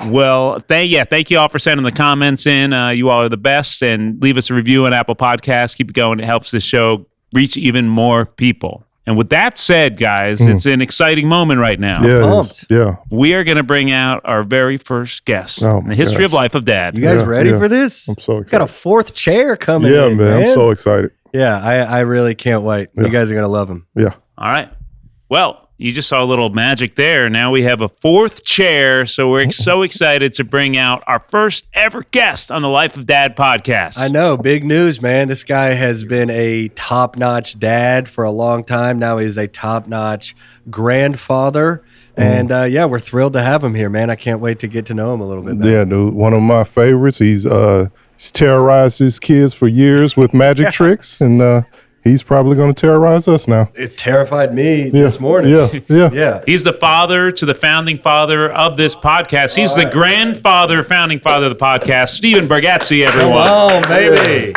Well, thank you all for sending the comments in. You all are the best. And leave us a review on Apple Podcasts. Keep it going. It helps this show reach even more people. And with that said, guys, it's an exciting moment right now. Yeah, it pumped. is. Yeah. We are going to bring out our very first guest Oh, in the history of gosh. life of Dad. You guys ready for this? I'm so Got a excited. fourth chair coming Yeah, in, man. I'm so excited. Yeah, I really can't wait. You guys are going to love him. Yeah. All right. Well, you just saw a little magic there. Now we have a fourth chair. So we're so excited to bring out our first ever guest on the Life of Dad podcast. I know. Big news, man. This guy has been a top-notch dad for a long time. Now he's a top-notch grandfather. And we're thrilled to have him here, man. I can't wait to get to know him a little bit better. Yeah, dude. One of my favorites. He's terrorized his kids for years with magic tricks, and he's probably going to terrorize us now. It terrified me this morning. Yeah. He's the father to the founding father of this podcast. He's the grandfather, founding father of the podcast, Stephen Bargatze, everyone. Oh, baby.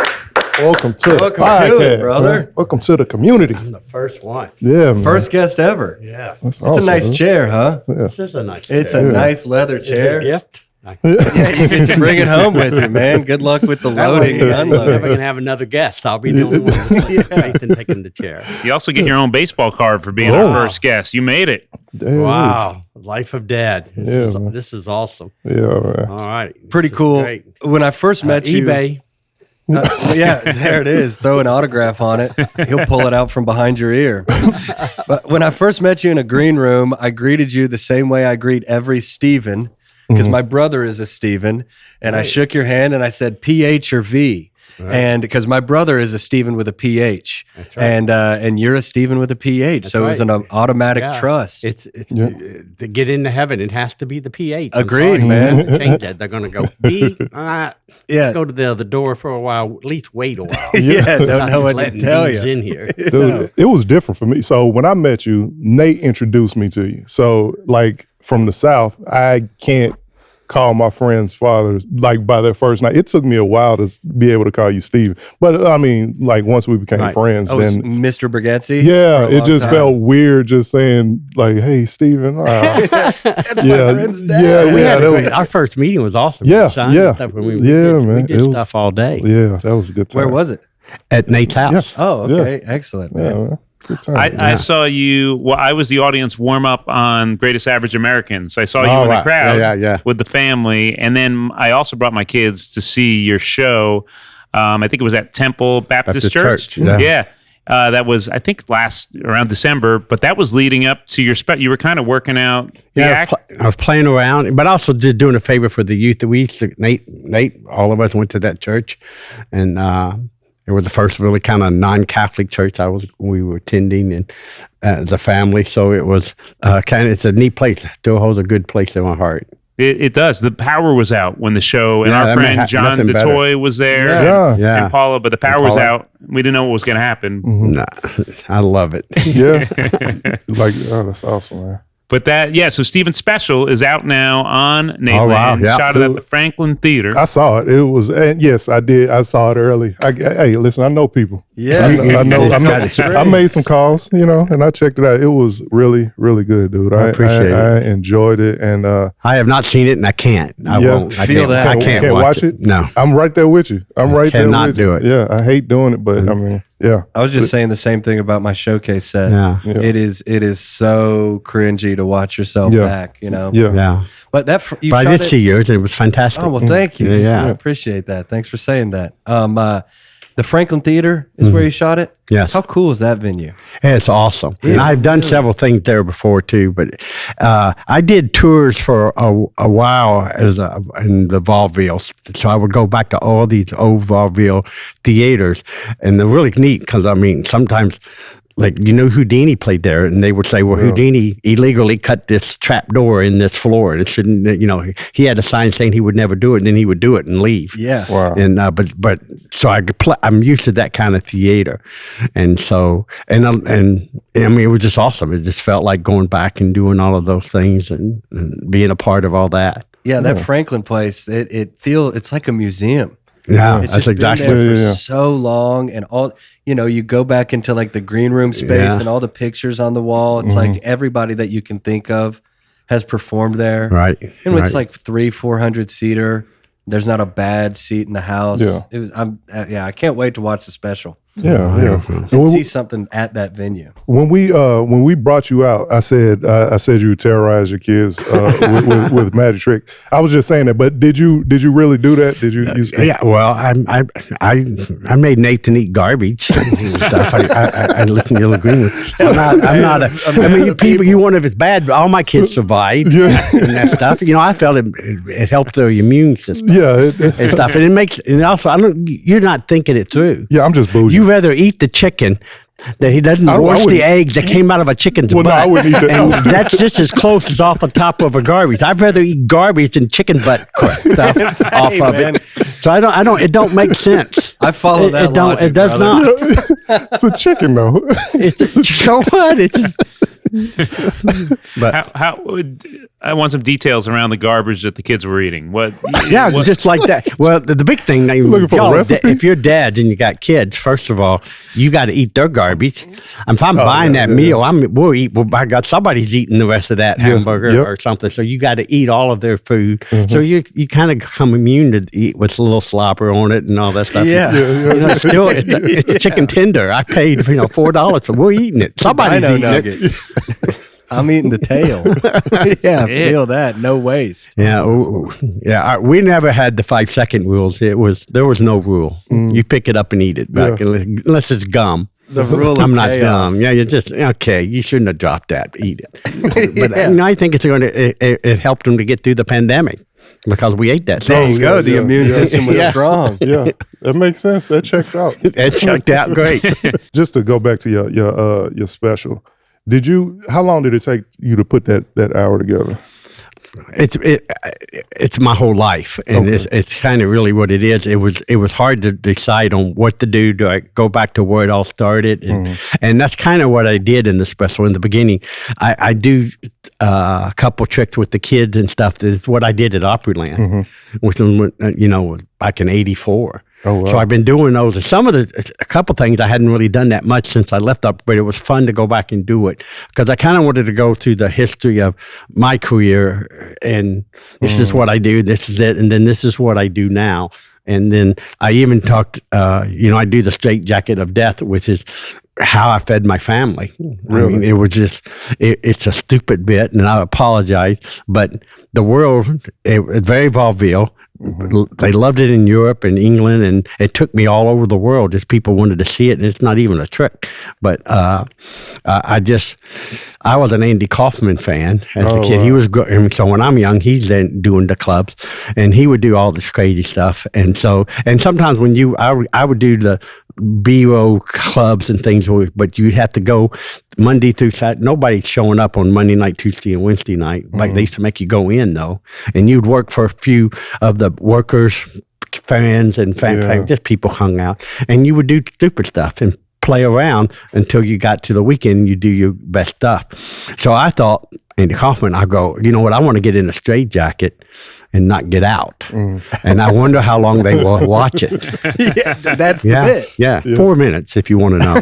Welcome to the Welcome to podcast, it, brother. man. Welcome to the community. I'm the first one. Yeah, man. First guest ever. Yeah. That's It's a awesome, nice man. chair, huh? This is a nice It's chair. a nice leather It's chair. a gift. Yeah, you get to bring it home with you, man. Good luck with the loading and If I unloading. can have another guest, I'll be the only one that's faith in taking the chair. You also get your own baseball card for being our first guest. You made it. Damn, Wow. Life of Dad. man. This is awesome. Yeah, man. All right. Pretty This is cool. great. When I first met you, eBay. Yeah, there it is. Throw an autograph on it. He'll pull it out from behind your ear. But when I first met you in a green room, I greeted you the same way I greet every Steven, because my brother is a Steven. And I shook your hand and I said PH or V. Right. And because my brother is a Steven with a PH, that's right. And you're a Steven with a PH, that's so right. It was an automatic trust. It's to get into heaven, it has to be the PH. Agreed, man. To change that, they're going to go B. Go to the other door for a while. At least wait a while. Don't know what to tell you. In here, dude. It was different for me. So when I met you, Nate introduced me to you. So like from the South, I can't call my friends' fathers like by their first name. It took me a while to be able to call you Steve, but I mean, like once we became friends, then Mr. Bargatze. Yeah, it just felt weird just saying like, "Hey, Steven." That's my friend's dad. Our first meeting was awesome. Yeah, we did stuff all day. Yeah, that was a good time. Where was it? At Nate's house. Yeah. Oh, okay, excellent, man. Yeah, man. I saw you. Well, I was the audience warm up on Greatest Average Americans. I saw you in the crowd with the family, and then I also brought my kids to see your show. I think it was at Temple Baptist Church. Yeah. That was, I think, around December, but that was leading up to your you were kind of working out the act. I was playing around, but also just doing a favor for the youth. Nate, all of us went to that church, and it was the first really kind of non-Catholic church we were attending, and as a family. So it was it's a neat place. Still holds a good place in my heart. It does. The power was out when the show, and our friend John DeToy was there, and Paula, but the power was out. We didn't know what was going to happen. Mm-hmm. Nah, I love it. Yeah. That's awesome, man. But so Steven's special is out now on Nateland. Oh, wow. Yeah. Shot it at the Franklin Theater. I saw it. It was, and yes, I did. I saw it early. Hey, listen, I know people. Yeah. I know. I made some calls, and I checked it out. It was really, really good, dude. I appreciate it. I enjoyed it. And I have not seen it, and I can't. I won't. I can't watch it. No. I'm right there with you. I'm right there with you. Cannot do it. Yeah, I hate doing it, but I mean, yeah. I was just saying the same thing about my showcase set. Yeah. It is so cringy to watch yourself back, Yeah. But I did see yours, and it was fantastic. Oh, well, thank you. Yeah. I appreciate that. Thanks for saying that. The Franklin Theater is where you shot it? Yes. How cool is that venue? It's awesome. And I've done several things there before too, but I did tours for a while in the vaudeville. So I would go back to all these old vaudeville theaters, and they're really neat because, I mean, sometimes like, Houdini played there, and they would say, well, Houdini illegally cut this trap door in this floor. It shouldn't, he had a sign saying he would never do it, and then he would do it and leave. Yeah. Wow. And, but so I'm used to that kind of theater. And so, and I mean, it was just awesome. It just felt like going back and doing all of those things and being a part of all that. Yeah. That Franklin place, it's like a museum. Yeah, it's that's just exactly been there for so long, and all you go back into like the green room space and all the pictures on the wall. It's like everybody that you can think of has performed there, right? And it's like 300-400 seater. There's not a bad seat in the house. Yeah. It was. I can't wait to watch the special. Yeah. And see something at that venue. When we brought you out, I said you would terrorize your kids with magic trick. I was just saying that, but did you really do that? Did you? Well, I made Nathan eat garbage and stuff. I listen to agree with. I'm not. I mean, people. You wonder if it's bad. All my kids survived and that stuff. I felt it helped their immune system. Yeah, and stuff, and it makes. And also, you're not thinking it through. Yeah, I'm just bougie. You rather eat the chicken that he doesn't wash the eggs that came out of a chicken's butt. No, I wouldn't eat that. And that's just as close as off the top of a garbage. I'd rather eat garbage than chicken butt stuff off of it. So I don't. It don't make sense. I follow that logic, It does not. It's a chicken, though. So what? It's. But I want some details around the garbage that the kids were eating. Just like that. Well, the big thing, if you're dads and you got kids, first of all, you got to eat their garbage. If I'm buying that meal, we'll eat. Well, by God, somebody's eating the rest of that hamburger or something. So you got to eat all of their food. Mm-hmm. So you kind of become immune to eat with a little slopper on it and all that stuff. Yeah. Still, it's chicken tender. I paid $4 for. We're eating it. Somebody's eating it. I'm eating the tail. Yeah, feel that. No waste. Yeah, we never had the 5-second rules. There was no rule. You pick it up and eat it, unless it's gum. The rule of I'm not chaos. dumb. Yeah, you're just okay. You shouldn't have dropped that. Eat it. But I think it's going to. It helped them to get through the pandemic because we ate that. There you go. The immune system was strong. Yeah, that makes sense. That checks out. It checked out great. Just to go back to your special, how long did it take you to put that hour together? It's my whole life, and it's kind of really what it is. It was hard to decide on what to do. Do I go back to where it all started? And that's kind of what I did in the special in the beginning. I do a couple tricks with the kids and stuff. That's what I did at Opryland, which was, back in '84. Oh, wow. So I've been doing those. And a couple things I hadn't really done that much since I left up, but it was fun to go back and do it because I kind of wanted to go through the history of my career and this is what I do, this is it, and then this is what I do now. And then I even talked, I do the straight jacket of death, which is how I fed my family. Really? I mean, it was just, it's a stupid bit, and I apologize, but the world, it was very vaudeville. They loved it in Europe and England, and it took me all over the world. Just people wanted to see it, and it's not even a trick. But I was an Andy Kaufman fan as a kid. Wow. He was good. So when I'm young, he's then doing the clubs, and he would do all this crazy stuff. And sometimes when I would do the B-roll clubs and things, but you'd have to go Monday through Saturday. Nobody's showing up on Monday night, Tuesday, and Wednesday night. Like they used to make you go in though, and you'd work for a few of the workers, fans, and just people hung out, and you would do stupid stuff and play around until you got to the weekend and you do your best stuff. So I thought, Andy Kaufman, I go, you know what, I want to get in a straitjacket and not get out. And I wonder how long they will watch it. That's the bit. Yeah, 4 minutes if you want to know.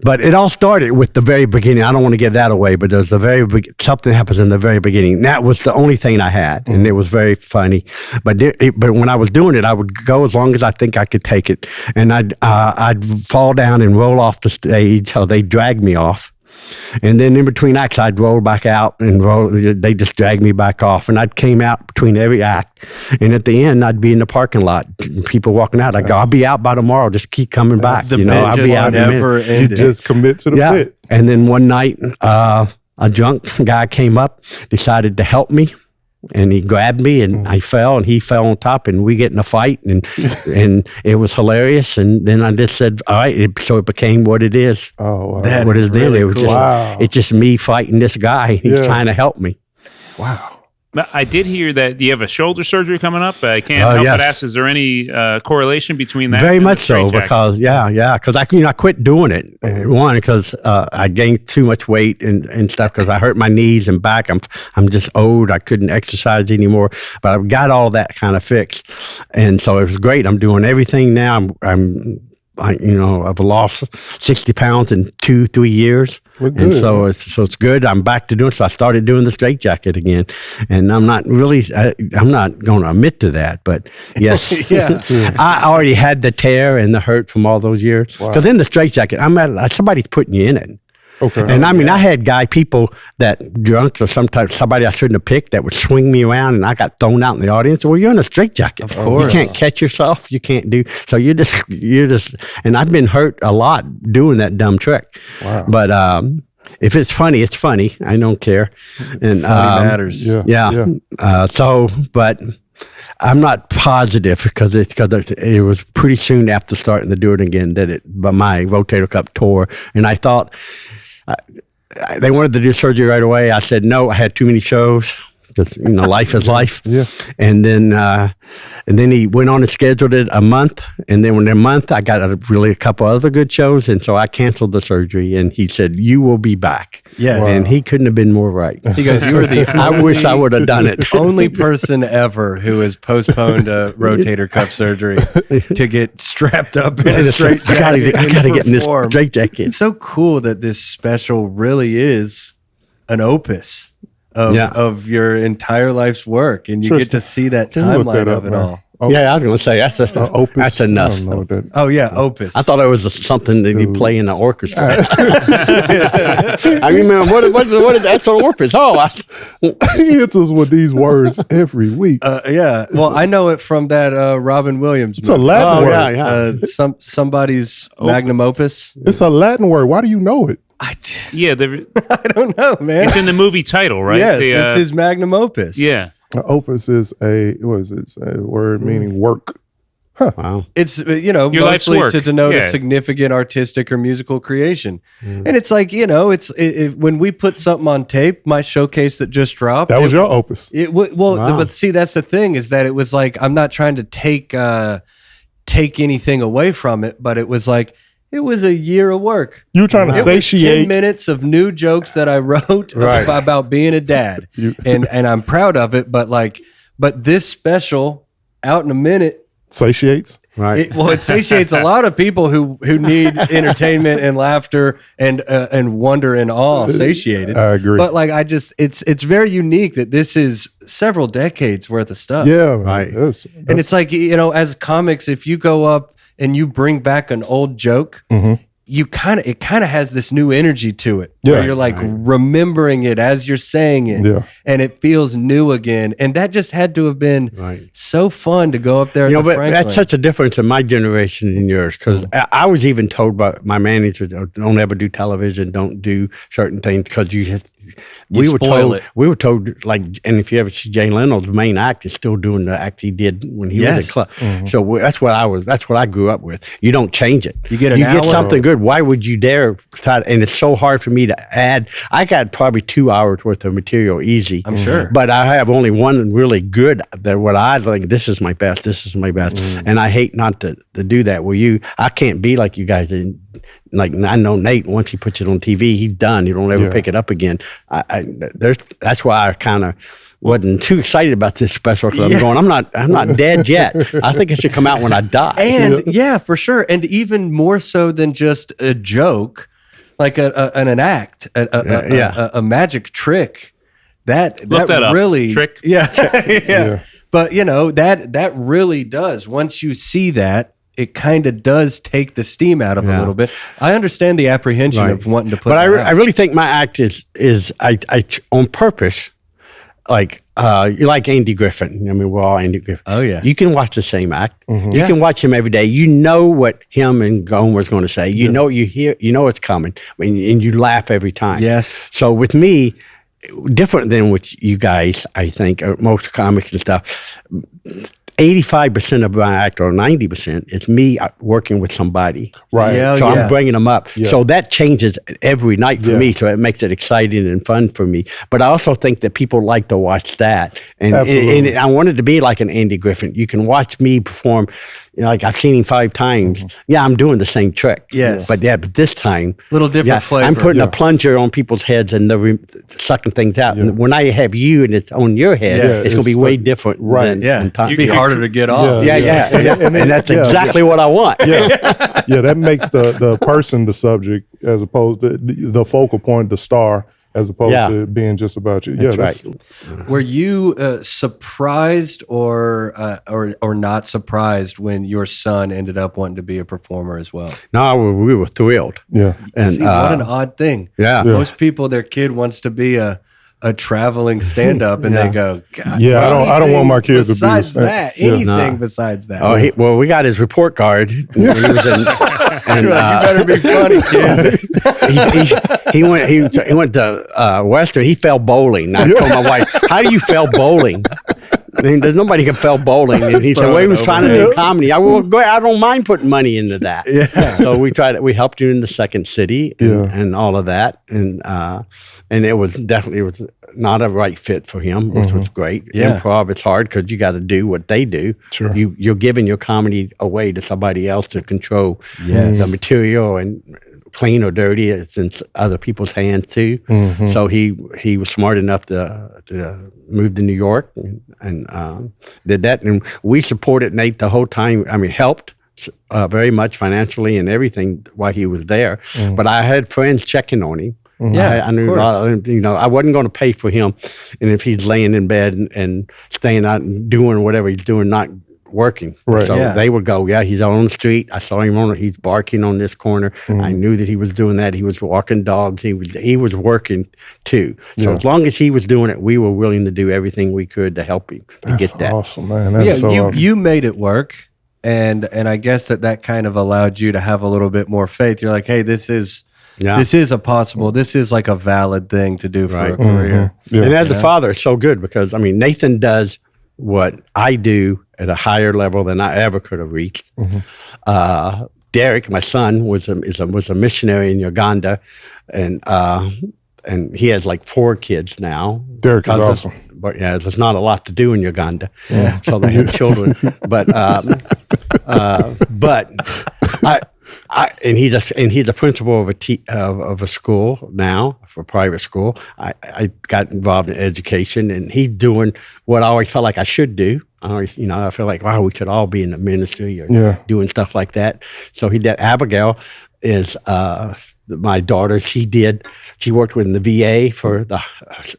But it all started with the very beginning. I don't want to give that away, but there's something happens in the very beginning. That was the only thing I had, and it was very funny. But when I was doing it, I would go as long as I think I could take it, and I'd fall down and roll off the stage. How they drag me off. And then in between acts, I'd roll back out and they just dragged me back off. And I came out between every act. And at the end, I'd be in the parking lot, people walking out. I go, I'll be out by tomorrow. Just keep coming back. I'll be out never ended. You just commit to the bit. And then one night, a drunk guy came up, decided to help me. And he grabbed me, and I fell, and he fell on top, and we get in a fight, and it was hilarious. And then I just said, all right, so it became what it is. Oh, wow. That what is it really It was cool. it's just me fighting this guy. He's trying to help me. Wow. I did hear that you have a shoulder surgery coming up. I can't help but ask, is there any correlation between that? Very and much the so, straitjacket? because I quit doing it. One, because I gained too much weight and stuff because I hurt my knees and back. I'm just old. I couldn't exercise anymore, but I've got all that kind of fixed, and so it was great. I'm doing everything now. I've lost 60 pounds in 2-3 years. And so it's good. I'm back to doing. So I started doing the straitjacket again, and I'm not going to admit to that, but yes, I already had the tear and the hurt from all those years. Because in the straitjacket, somebody's putting you in it. Okay. And I had people that drunk or sometimes somebody I shouldn't have picked that would swing me around, and I got thrown out in the audience. Well, you're in a straitjacket. Of course. You can't catch yourself. You can't do, so you're just, and I've been hurt a lot doing that dumb trick. Wow. But, if it's funny, it's funny. I don't care. And Funny matters. But I'm not positive because it was pretty soon after starting to do it again but my rotator cuff tore, and I thought they wanted to do surgery right away. I said no. I had too many shows. Because life is life. Yeah. And then he went on and scheduled it a month, and then within a month I got a couple other good shows, and so I canceled the surgery. And he said, "You will be back." Yeah. And he couldn't have been more right. He goes, "You were the I wish I would have done it. only person ever who has postponed a rotator cuff surgery to get strapped up in a straitjacket. I gotta get in this perform. straitjacket. It's so cool that this special really is an opus of your entire life's work, and you get to see that Can you look timeline that up, of it man? all. Yeah, I was going to say Opus. that's enough. I don't know what that. Oh yeah, Opus. I thought it was something that you Dude. play in the orchestra. I remember what is that's an Opus? Oh, He hits us with these words every week. Yeah. Well, I know it from that Robin Williams. It's a Latin word. yeah. Somebody's magnum opus. It's a Latin word. Why do you know it? Yeah, I don't know, man. it's in the movie title, right? Yes, The, it's his magnum opus. yeah. Opus is a word meaning work. wow. It's Your life's mostly work. to denote Yeah. a significant artistic or musical creation, and it's like when we put something on tape, my showcase that just dropped. That was your opus. Wow. But see, that's the thing is that it was like I'm not trying to take anything away from it, but it was like it was a year of work. You were trying to It was 10 satiate. minutes of new jokes that I wrote Right. about being a dad, and I'm proud of it. But this special out in a minute. Satiates. Right. It satiates a lot of people who need entertainment and laughter and wonder and awe satiated. I agree. But it's very unique that this is several decades worth of stuff. Yeah, Right. That's, And it's like, as comics, if you go up and you bring back an old joke, it kind of has this new energy to it. Yeah. Where you're like remembering it as you're saying it. Yeah. And it feels new again. And that just had to have been Right. so fun to go up there. But that's such a difference in my generation and yours, because I was even told by my manager, don't ever do television, don't do certain things, because we were told, like, and if you ever see Jay Leno's main act is still doing the act he did when he was at club. So that's what I grew up with. You don't change it. You get an get hour. something good. Why would you dare try and it's so hard for me to add. I got probably 2 hours worth of material easy. I'm sure. But I have only one really good that what I think this is my best. And I hate not to do that. I can't be like you guys. Like I know Nate, once he puts it on TV, he's done. You don't ever pick it up again. That's why I kind of wasn't too excited about this special, because I'm going, I'm not dead yet. I think it should come out when I die. And yeah, for sure. And even more so than just a joke, like an act, a magic trick. That up. really Trick? Yeah. But that really does. Once you see that, it kind of does take the steam out of a little bit. I understand the apprehension of wanting to put. But that I really think my act is I on purpose. Like you like Andy Griffin. I mean, we're all Andy Griffin. Oh yeah. You can watch the same act. You can watch him every day. You know what him and Gomer's going to say. You know it's coming, and you laugh every time. Yes. So with me, different than with you guys, I think, or most comics and stuff. 85% of my act, or 90%, is me working with somebody. right. Yeah. So I'm bringing them up. Yeah. So that changes every night for Yeah. me. So it makes it exciting and fun for me. But I also think that people like to watch that. And Absolutely. I wanted to be like an Andy Griffin. You can watch me perform. Like I've seen him 5 times. Yeah, I'm doing the same trick. Yes. But this time, Little different flavor. I'm putting a plunger on people's heads and they're sucking things out. And when I have you and it's on your head, Yes. it's going to be It's way like- different. right. Than It'd be harder to get off. Yeah. And that's Yeah. exactly what I want. Yeah, that makes the person the subject as opposed to the focal point, the star, as opposed to being just about you. That's That's Were you surprised or not surprised when your son ended up wanting to be a performer as well? No, we were thrilled. Yeah. And See, what an odd thing. yeah. Most people, their kid wants to be a traveling stand-up, and they go, God, Yeah, I don't want my kids to be besides that, yeah. anything besides that. Oh, we got his report card. When he was in, and you better be funny, kid. he went to Western. He fell bowling. I told my wife, "How do you fail bowling?" I mean, there's nobody can fail bowling. And he said, "Well, he was trying to do comedy." I don't mind putting money into that. Yeah. So we tried it. We helped you in the Second City and all of that, and it was definitely not a right fit for him, which was great. Yeah. Improv, it's hard because you got to do what they do. Sure. You're giving your comedy away to somebody else to control Yes. the material, and clean or dirty, it's in other people's hands too. So he was smart enough to move to New York and did that, and we supported Nate the whole time. I mean, helped very much financially and everything while he was there. But I had friends checking on him. Yeah, I knew, I wasn't going to pay for him, and if he's laying in bed and staying out and doing whatever he's doing, not working. Right. So Yeah. they would go, he's out on the street. I saw him he's barking on this corner. I knew that he was doing that. He was walking dogs. He was working too. So as long as he was doing it, we were willing to do everything we could to help him to That's get that. awesome, man. That's so you awesome. you made it work, and I guess that kind of allowed you to have a little bit more faith. You're like, hey, this is this is like a valid thing to do for a career. Yeah. And as a father, it's so good because Nathan does what I do at a higher level than I ever could have reached. Derek, my son, was a missionary in Uganda, and he has like 4 kids now. Derek is awesome. But there's not a lot to do in Uganda, so they have children. But he's a principal of a school now, for a private school. I got involved in education, and he's doing what I always felt like I should do. I feel like, wow, we should all be in the ministry or doing stuff like that. So he did. Abigail is my daughter. She worked in the VA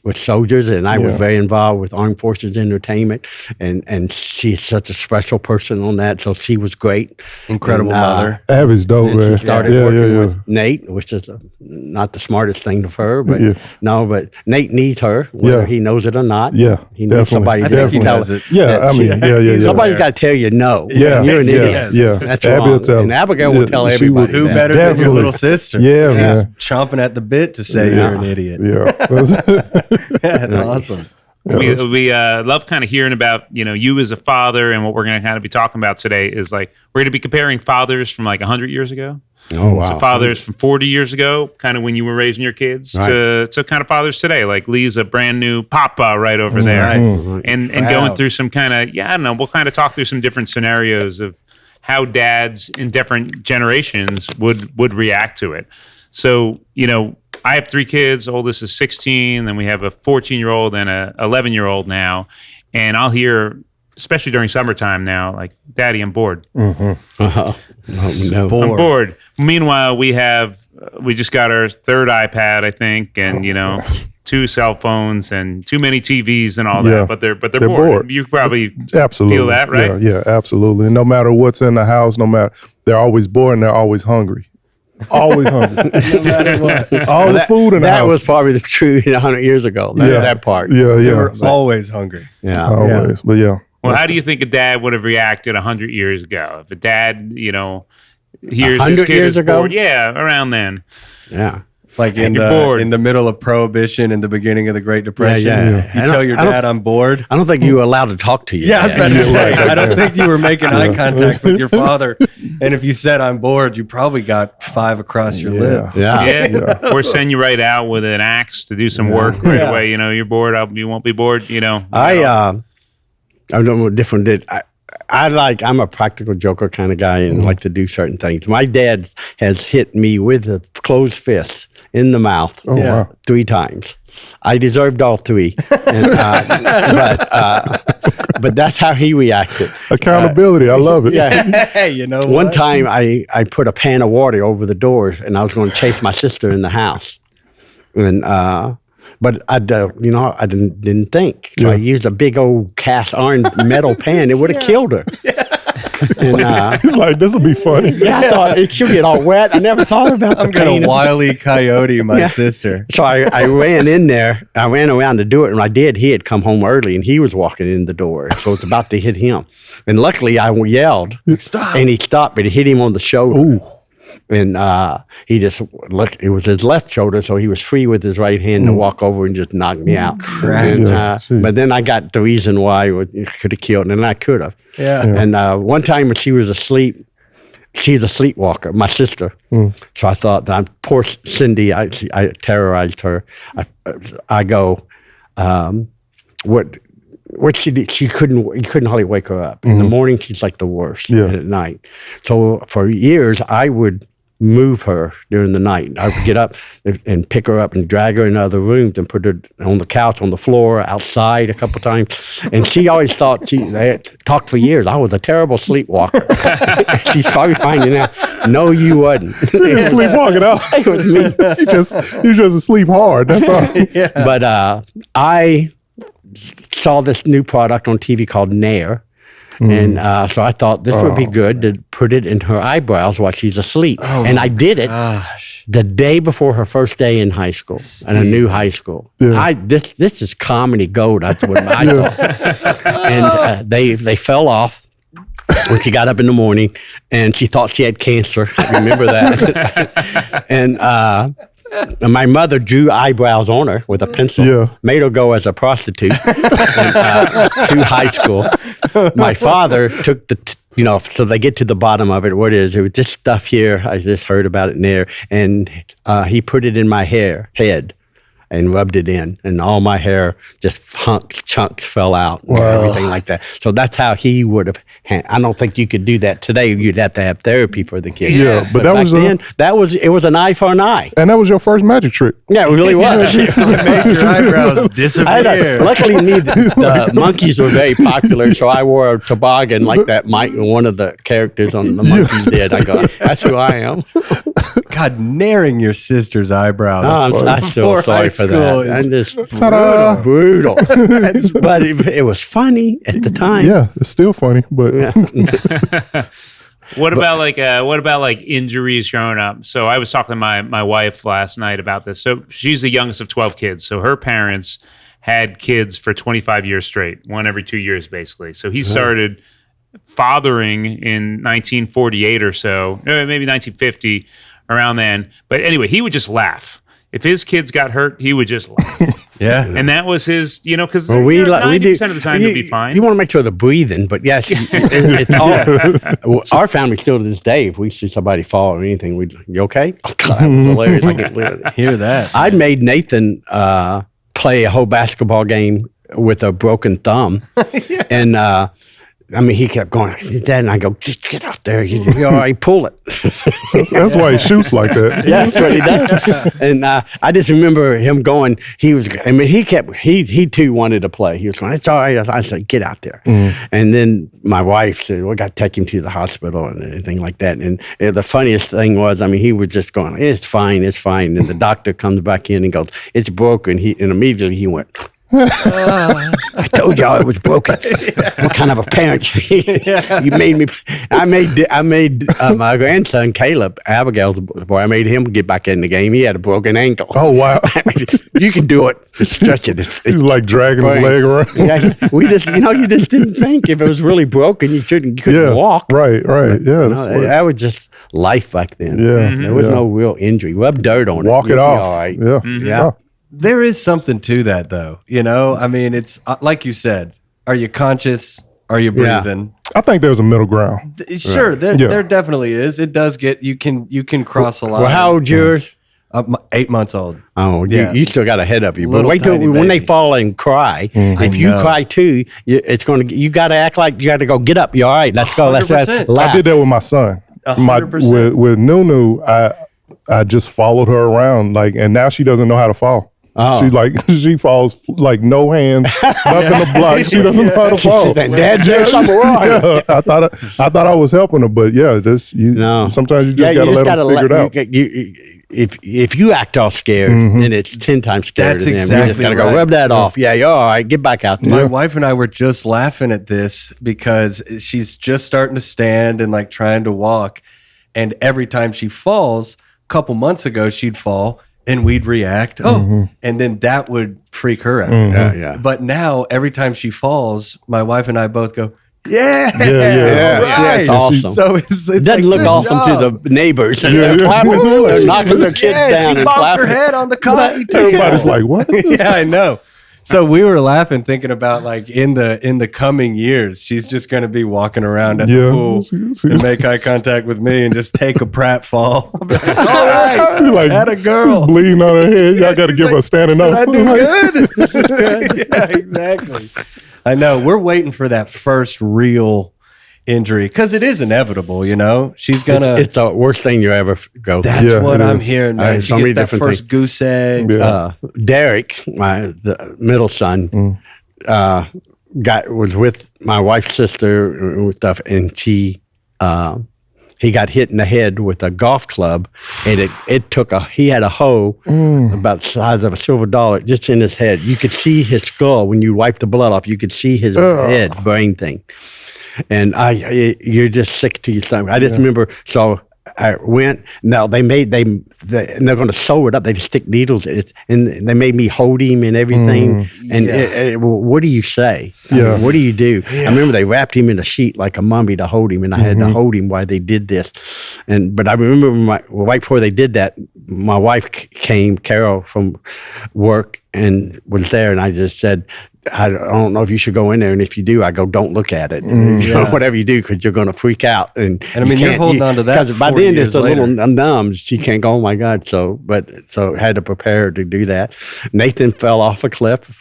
with soldiers, and I was very involved with Armed Forces Entertainment, and she's such a special person on that. So she was great. Incredible mother. Abby's dope, And man. she started working with Nate, which is not the smartest thing for her, but but Nate needs her, whether he knows it or not. Yeah, he needs somebody I to think he tell knows her. it. Yeah, Somebody's got to tell you no. Yeah, You're an yeah, idiot. yeah. That's Abby will wrong. tell And her. Abigail Yeah, will tell she would. everybody. Who that. better than your Definitely. little sister? Yeah, She's man. chomping at the bit to say you're an idiot. Yeah. That's awesome. We love kind of hearing about, you as a father, and what we're going to kind of be talking about today is like, we're going to be comparing fathers from like 100 years ago. Oh, wow. So fathers from 40 years ago, kind of when you were raising your kids, to kind of fathers today. Like Lee's a brand new papa right over there. Right. And going through some kind of, I don't know, we'll kind of talk through some different scenarios of how dads in different generations would react to it. So, I have 3 kids. Oldest is 16. Then we have a 14-year-old and a 11-year-old now. And I'll hear, especially during summertime now, like, Daddy, I'm bored. No. I'm bored. Meanwhile, we just got our 3rd iPad, I think, and, 2 cell phones and too many TVs and all that. Yeah. But they're bored. You probably Absolutely feel that, right? Yeah, absolutely. And no matter what's in the house, they're always bored and they're always hungry. Always hungry. No matter what. All the food in the That house. was probably the truth 100 years ago. That part. Yeah, They yeah. were always hungry. Yeah. Always. But yeah. Well, how do you think a dad would have reacted 100 years ago? If a dad, hears his 100 kid years is ago? bored, around then. Yeah. Like in you're bored. the middle of Prohibition in the beginning of the Great Depression. Yeah. You tell your dad I'm bored. I don't think you were allowed to talk to you. Yeah, I was about to say, I don't think you were making eye contact with your father. And if you said I'm bored, you probably got 5 across your lip. Yeah. Or send you right out with an axe to do some work right away. You're bored. You won't be bored. I don't know what different did. I'm a practical joker kind of guy and like to do certain things. My dad has hit me with a closed fist in the mouth Wow. 3 times. I deserved all 3. But that's how he reacted. Accountability. I love it. Yeah. Hey, you know One what? time I put a pan of water over the door and I was going to chase my sister in the house. And but I didn't think. So I used a big old cast iron metal pan. It would have killed her. And He's like, this will be funny. I thought she'll get all wet. I never thought about the I'm going pain. to Wile E. Coyote my sister. So I ran in there. I ran around to do it. And when I did, he had come home early and he was walking in the door. So it's about to hit him. And luckily I yelled. Stop. And he stopped, but it hit him on the shoulder. Ooh. And he just looked, it was his left shoulder, so he was free with his right hand to walk over and just knock me out. And, but then I got the reason why it could have killed, and I could have. Yeah. And one time when she was asleep, she's a sleepwalker, my sister. So I thought, poor Cindy, I terrorized her. I go, what she did, you couldn't hardly wake her up. In the morning, she's like the worst. And at night. So for years, I would move her during the night. I would get up and pick her up and drag her in other rooms and put her on the couch, on the floor, outside a couple times. And she always thought, they had talked for years, I was a terrible sleepwalker. She's probably finding out, no, you wasn't. You didn't sleepwalking out. It was me. You just asleep hard. That's all. But I saw this new product on TV called Nair. And so I thought this would be good to put it in her eyebrows while she's asleep. And I did it the day before her first day in high school, in a new high school. Yeah. This is comedy gold. That's what I thought. And they fell off when she got up in the morning, and she thought she had cancer. I remember that. And my mother drew eyebrows on her with a pencil, made her go as a prostitute to high school. My father took so they get to the bottom of it. What is it? It was this stuff here. I just heard about it in there. And he put it in my head and rubbed it in. And all my hair, just chunks fell out and everything like that. So that's how he would have. I don't think you could do that today. You'd have to have therapy for the kid. Yeah, but that back was then, it was an eye for an eye. And that was your first magic trick. Yeah, it really was. It made your eyebrows disappear. Luckily, the monkeys were very popular, so I wore a toboggan like that. One of the characters on the monkeys did. I go, that's who I am. God, naring your sister's eyebrows. I'm still sorry for that. I'm just brutal. But it was funny at the time. Yeah, it's still funny, but What about like injuries growing up? So I was talking to my wife last night about this. So she's the youngest of 12 kids. So her parents had kids for 25 years straight, one every 2 years basically. So he started fathering in 1948 or so, maybe 1950, around then. But anyway, he would just laugh. If his kids got hurt, he would just laugh. Yeah. And that was his, because 90% of the time you'll be fine. You want to make sure they're breathing, but yes, it's all. Our family still to this day, if we see somebody fall or anything, you okay? Oh, God, that was hilarious. I can't believe it. Hear that. I made Nathan play a whole basketball game with a broken thumb. And he kept going, Dad, and I go, just get out there. You all right, pull it. that's why he shoots like that. Yeah, that's what he does. And I just remember him going, he too wanted to play. He was going, it's all right. I said, get out there. And then my wife said, we got to take him to the hospital and everything like that. And the funniest thing was, he was just going, it's fine. And the doctor comes back in and goes, it's broken. And immediately he went, I told y'all it was broken. What kind of a parent you made me? I made my grandson Caleb, Abigail's boy. I made him get back in the game. He had a broken ankle. Oh wow! You can do it. Just stretch it. He's like dragging his leg around. Yeah, we just, you just didn't think if it was really broken, you couldn't walk. Right. Yeah, that was just life back then. Yeah, there was no real injury. Rub dirt on it. Walk it off. All right. Yeah. Yeah. There is something to that, though. It's like you said. Are you conscious? Are you breathing? I think there's a middle ground. Sure, there definitely is. It does get you can cross a line. Well, how old yours? 8 months old. Oh, you still got ahead of you. But Little wait till tiny when they baby. fall and cry. If you cry too, you got to act like you got to go get up. You all right? Let's go. Let's 100%. I did that with my son. 100%. With Nunu, I just followed her around and now she doesn't know how to fall. Oh. She falls like no hands, nothing to block. She doesn't know how to fall. Dad, there's something wrong. Yeah, I thought I was helping her, but sometimes you just gotta let them figure it out. If you act all scared, then it's 10 times scarier That's to them. exactly You just gotta right. go rub that off. Yeah, you're all right. Get back out there. My wife and I were just laughing at this because she's just starting to stand and trying to walk, and every time she falls, a couple months ago she'd fall. And we'd react, and then that would freak her out. Yeah. But now, every time she falls, my wife and I both go, yeah, Yeah. right. That's awesome. So it's It doesn't look good awesome job. to the neighbors. Yeah. Clapping, they're knocking their kids down she and bonked clapping. her head on the coffee table. Everybody's like, "What?" Yeah, I know. So we were laughing, thinking about in the coming years, she's just going to be walking around at the pool and make eye contact with me and just take a pratfall. I'll be like, all right, had a girl. She's bleeding on her head. Y'all got to give her a standing up. Did I do good? Yeah, exactly. I know. We're waiting for that first real injury because it is inevitable. She's gonna. It's the worst thing you ever go through. That's what I'm hearing, man. So She many gets that different first goose egg. Yeah. Derek, the middle son, was with my wife's sister and stuff, and he got hit in the head with a golf club, and he had a hole about the size of a silver dollar just in his head. You could see his skull when you wipe the blood off. You could see his head brain thing. and you're just sick to your stomach. I just remember, so I went. Now they're going to sew it up. They just stick needles. And they made me hold him and everything. And what do you say? Yeah. I mean, what do you do? I remember they wrapped him in a sheet like a mummy to hold him, and I had to hold him while they did this. But I remember right before they did that, my wife came, Carol, from work, and was there, and I just said, I don't know if you should go in there, and if you do, I go, don't look at it. You know, whatever you do, because you're going to freak out. And I mean, you're holding on to that because by then it's a little numb. She can't go. Oh my God! So had to prepare to do that. Nathan fell off a cliff.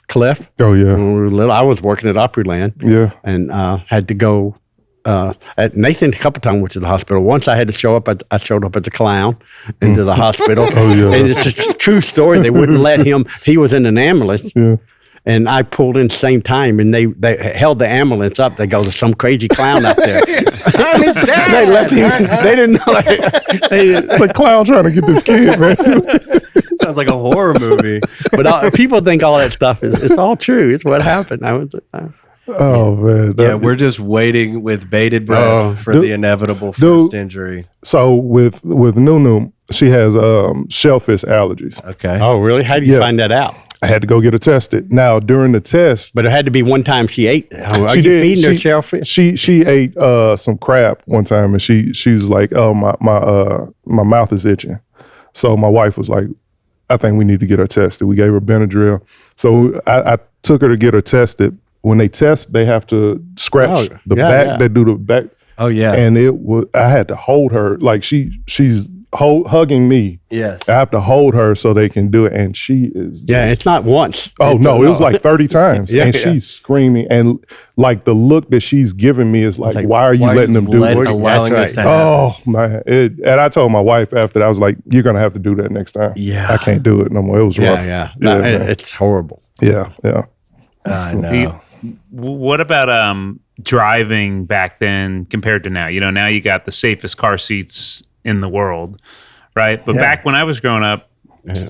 Oh yeah. When we were little, I was working at Opryland. Yeah. And had to go. At Nathan a couple times went to the hospital. Once I had to show up. I showed up as a clown into the hospital. Oh yeah. And it's a true story. They wouldn't let him. He was in an ambulance. Yeah. And I pulled in the same time, and they held the ambulance up. They go, there's some crazy clown out there. I'm his dad. They left him. They didn't know. It's a clown trying to get this kid, man. Sounds like a horror movie. But people think all that stuff it's all true. It's what happened. Oh man. Yeah, we're just waiting with bated breath for the inevitable first injury. So with Nunu, she has shellfish allergies. Okay. Oh, really? How do you find that out? I had to go get her tested. Now during the test, But it had to be one time she ate. Are she you did. feeding her shellfish? She ate some crab one time, and she was like, "Oh, my mouth is itching." So my wife was like, "I think we need to get her tested." We gave her Benadryl. So I took her to get her tested. When they test, they have to scratch the back. Yeah. They do the back. Oh yeah. And I had to hold her like she's hugging me. Yes. I have to hold her so they can do it, and she is. It's not once. Oh no, it was like 30 times, Yeah, and yeah. she's screaming, and like the look that she's giving me is like, like, why are you letting them do it? allowing That's this to Oh happen? man! And I told my wife after that, I was like, "You're gonna have to do that next time." Yeah. I can't do it no more. It was rough. Yeah. No, man. it's horrible. Yeah. I know. What about driving back then compared to now? You know, now you got the safest car seats in the world, right? But back when I was growing up,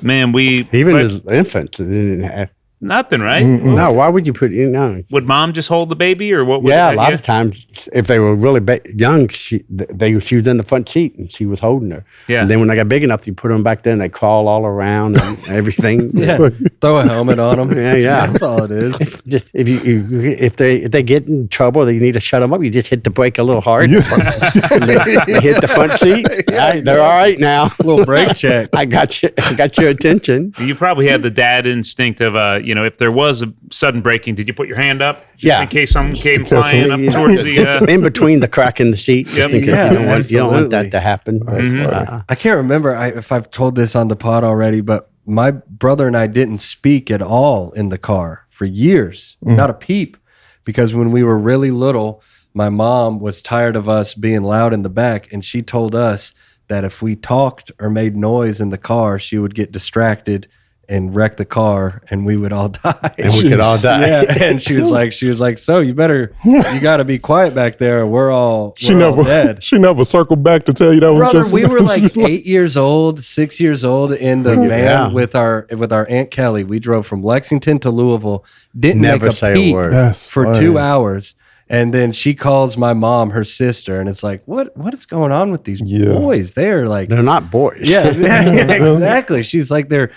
man, Even as infants, they didn't have. nothing, right? No, why would you put it? No. Would mom just hold the baby, or what? Would Yeah, a lot of times, if they were really young, she was in the front seat and she was holding her. Yeah. And then when they got big enough, you put them back there and they crawl all around and everything. Yeah. Throw a helmet on them. Yeah. That's all it is. Just if they get in trouble, they need to shut them up. You just hit the brake a little hard. They hit the front seat. They're all right now. A little brake check. I got you. I got your attention. You probably had the dad instinct of, if there was a sudden braking, did you put your hand up? Just in case someone came flying up towards the... Just in between the crack in the seat. Just in case Yeah, you don't want that absolutely. to happen. I can't remember if I've told this on the pod already, but my brother and I didn't speak at all in the car for years, not a peep, because when we were really little, my mom was tired of us being loud in the back, and she told us that if we talked or made noise in the car, she would get distracted and wreck the car, and we would all die. And we could all die. Yeah, and she was like, so you got to be quiet back there. We're all dead. She never circled back to tell you that was Brother, just. we were like 8 years old, 6 years old in the van with our Aunt Kelly. We drove from Lexington to Louisville. Didn't Never make a say a peep word. That's for funny. 2 hours. And then she calls my mom, her sister, and it's like, what is going on with these boys? They're like, They're not boys. yeah, exactly. She's like, they're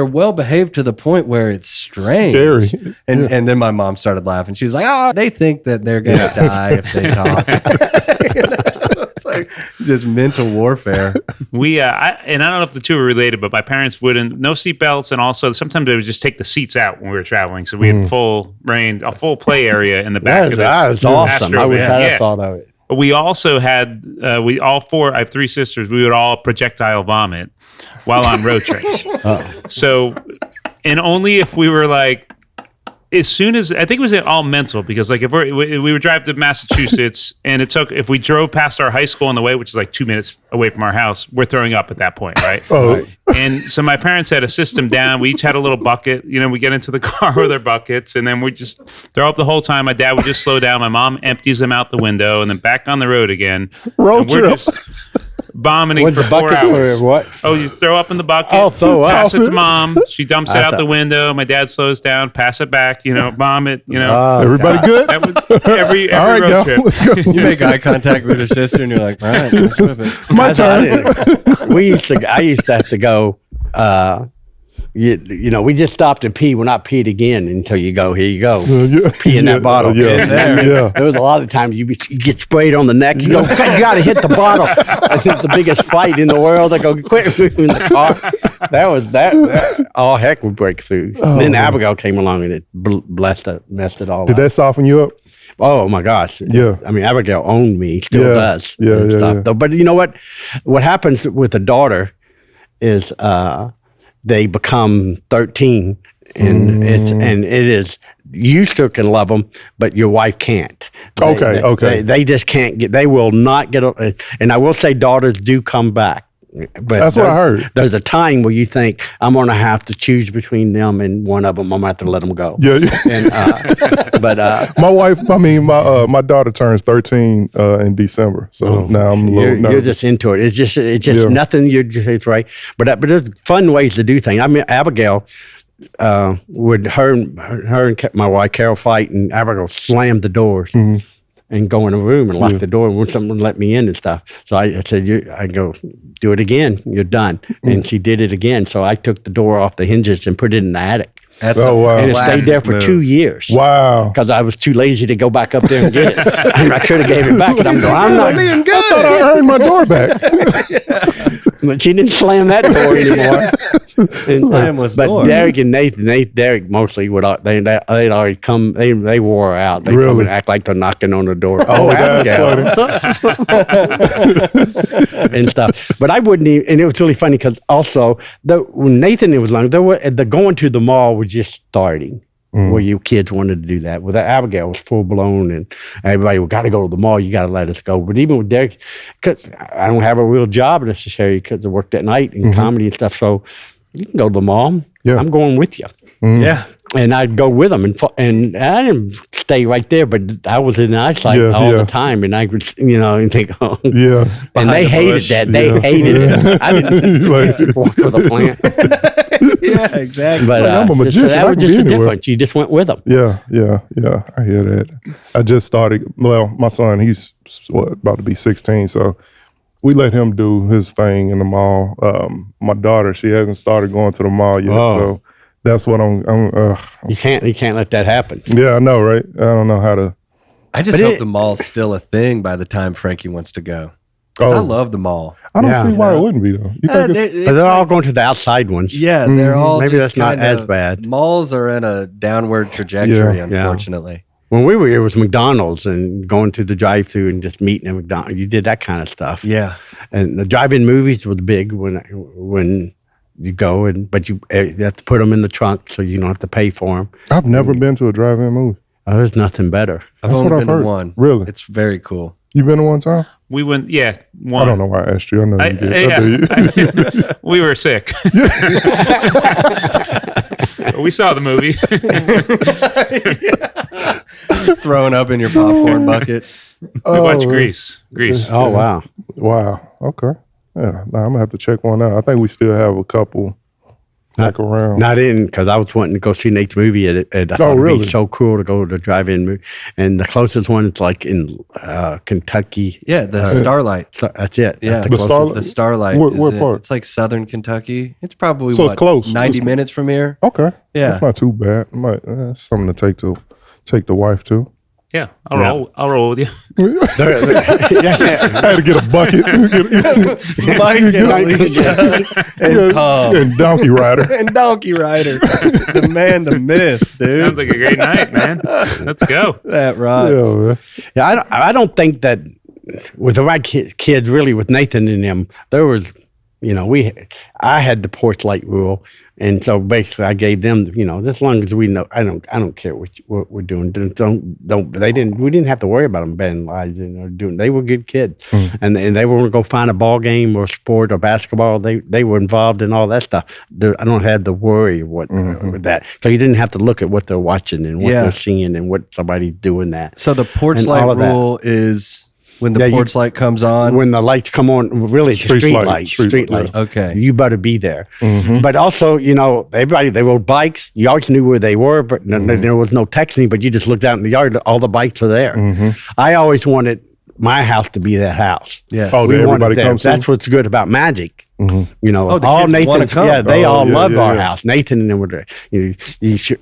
well behaved to the point where it's strange. Scary. And then my mom started laughing. She's like, they think that they're gonna die if they talk. It's like just mental warfare. I don't know if the two are related, but my parents wouldn't, no seatbelts, and also sometimes they would just take the seats out when we were traveling. So we had full play area in the back of That's this awesome. Astro I wish van. I'd have thought of it. We also had, all four, I have three sisters, we would all projectile vomit while on road trips. So, and only if we were like, as soon as, I think it was all mental, because like if we would drive to Massachusetts and if we drove past our high school on the way, which is like 2 minutes away from our house, we're throwing up at that point, right? And so my parents had a system down. We each had a little bucket. We get into the car with our buckets, and then we just throw up the whole time. My dad would just slow down. My mom empties them out the window, and then back on the road again. Road And we're trip. vomiting What's for the 4 bucket hours. for what? Oh, you throw up in the bucket. Oh, throw up. Pass it to mom. She dumps it I out thought- the window. My dad slows down. Pass it back. Vomit. Everybody good? That was every All right, road go. trip. Let's go. You make eye contact with your sister, and you're like, "All right, let's whip it." My turn. I used to have to go. We just stopped and pee. We're not peed again until you go. Here you go. Pee in that bottle. Yeah, yeah. There was a lot of times you get sprayed on the neck. You go, you got to hit the bottle. I think the biggest fight in the world. I go, quit moving the car. That was that. All heck would break through. Then Abigail came along and it messed it all Did up. that soften you up? Oh my gosh! Yeah. I mean, Abigail owned me, still does. Yeah, and yeah, stuff, yeah. though. But you know what? What happens with a daughter is they become 13, and it is you still can love them, but your wife can't. Okay. They just can't get. They will not get. And I will say, daughters do come back. But That's what I heard. There's a time where you think I'm going to have to choose between them, and one of them I'm going to have to let them go. Yeah. And, my daughter turns 13 in December, so now I'm a little you're nervous. just into it. It's just nothing. It's right. But there's fun ways to do things. I mean, Abigail would her and my wife Carol fight, and Abigail slammed the doors. And go in a room and lock the door and someone let me in and stuff. So I said, I go, do it again. You're done. And she did it again. So I took the door off the hinges and put it in the attic. That's wow. And it classic stayed there for move. 2 years. Wow. Because I was too lazy to go back up there and get it. And I could have gave it back. And I'm going, I'm not being good. I thought I earned my door back. But she didn't slam that door anymore. And, Slamless but door. Derek and Derek mostly would they'd already come. They wore her out. They come Really? and act like they're knocking on the door. That's Abigail. And stuff. But I wouldn't even. And it was really funny because also when Nathan was young, the going to the mall was just starting. Where you kids wanted to do that. Well, Abigail was full blown, and everybody, we got to go to the mall. You got to let us go. But even with Derek, because I don't have a real job necessarily because I worked at night in comedy and stuff. So you can go to the mall. Yeah. I'm going with you. Yeah. And I'd go with them, and I didn't stay right there, but I was in eyesight all the time, and I would, and think, oh, Yeah. and they hated that. They hated it. I didn't walk with a plant. Yeah, exactly. But I'm a so magician. that I was can just be the anywhere. difference. You just went with them. Yeah. I hear that. I just started. Well, my son, he's about to be 16, so we let him do his thing in the mall. My daughter, she hasn't started going to the mall yet, so that's what I'm. You can't let that happen. Yeah, I know, right? I don't know how to. I just hope the mall's still a thing by the time Frankie wants to go. 'Cause I love the mall. I don't Yeah. see why it wouldn't be though. You think it's, But they're all going to the outside ones. Yeah, they're all Maybe just that's not kind of- as bad. Malls are in a downward trajectory, Yeah. unfortunately. When we were here, it was McDonald's and going to the drive-through and just meeting at McDonald's. You did that kind of stuff. Yeah. And the drive-in movies was big when you go, but you have to put them in the trunk so you don't have to pay for them. I've never been to a drive-in movie. Oh, there's nothing better. I've That's only what been I've to heard. one. Really? It's very cool. You been to one time? We went, I one. don't know why I asked you. I know you did. I do. We were sick. We saw the movie. Throwing up in your popcorn bucket. We watched Grease. Oh, wow. Wow. Okay. Yeah. Now I'm gonna have to check one out. I think we still have a couple back around. Not in, because I was wanting to go see Nate's movie and I thought it'd really? be so cool to go to the drive-in movie. And the closest one is like in Kentucky. Yeah, the Starlight. So that's it. Yeah, That's The closest. Starlight? The Starlight. What is part? It's like southern Kentucky. It's probably So it's close. 90 It's- minutes from here. Okay. Yeah. That's not too bad. That's something to take the wife to. Yeah, I'll roll with you. I had to get a bucket. Mike and Alicia and Tom And Donkey Rider. and Donkey Rider. The man, the myth, dude. Sounds like a great night, man. Let's go. That rocks. Yeah, man. Yeah, I don't think that with the right kids, really, with Nathan and them, there was, I had the porch light rule, and so basically I gave them, as long as we know, I don't care what we're doing. Don't. We didn't have to worry about them vandalizing or doing. They were good kids, and they were going to go find a ball game or sport or basketball. They were involved in all that stuff. I don't have to worry with that. So you didn't have to look at what they're watching and what they're seeing and what somebody's doing that. So the porch And light all of that. rule is when the porch light comes on. When the lights come on, really, it's street lights. Okay. You better be there. But also, everybody, they rode bikes. You always knew where they were, but there was no texting, but you just looked out in the yard, all the bikes are there. I always wanted my house to be that house. Yeah. Oh, We wanted everybody that. comes That's what's good about Magic. the all kids wanna Nathan's, come. they all loved our yeah. house. Nathan and them were there.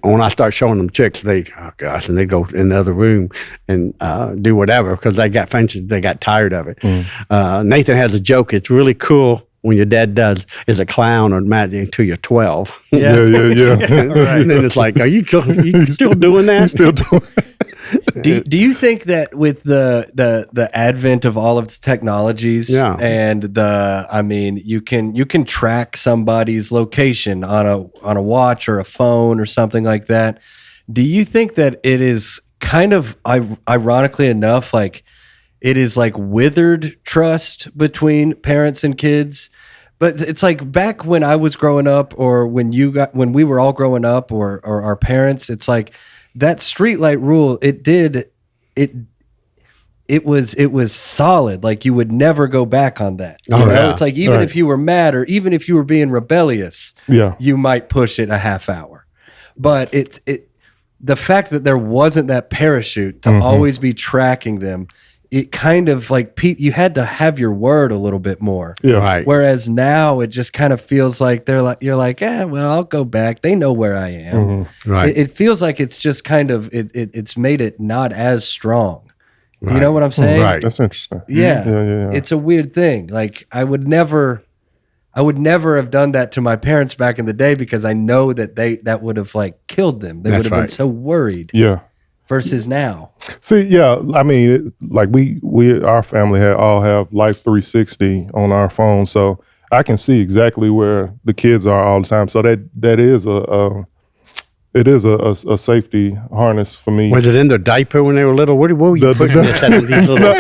When I start showing them tricks, oh gosh, and they go in the other room and do whatever because they got tired of it. Nathan has a joke. It's really cool when your dad is a clown or magic until you're 12. Yeah. And then it's like, are you still doing that? You still doing Do you think that with the advent of all of the technologies and you can track somebody's location on a watch or a phone or something like that? Do you think that it is kind of ironically enough like it is like withered trust between parents and kids? But it's like back when I was growing up or when we were all growing up or our parents, it's like that streetlight rule, it was solid. Like you would never go back on that. You know? It's like even if you were mad or even if you were being rebellious, you might push it a half hour. But the fact that there wasn't that parachute to always be tracking them, it kind of like you had to have your word a little bit more. Yeah. Right. Whereas now it just kind of feels like you're like, well, I'll go back. They know where I am. Right. It feels like it's just kind of it's made it not as strong. Right. You know what I'm saying? Right. That's interesting. Yeah. It's a weird thing. Like I would never have done that to my parents back in the day because I know that that would have like killed them. They would have been so worried. Yeah. Versus now. See, I mean, like our family all have Life 360 on our phone, so I can see exactly where the kids are all the time. So that is a safety harness for me. Was it in their diaper when they were little? What were you putting this in these little?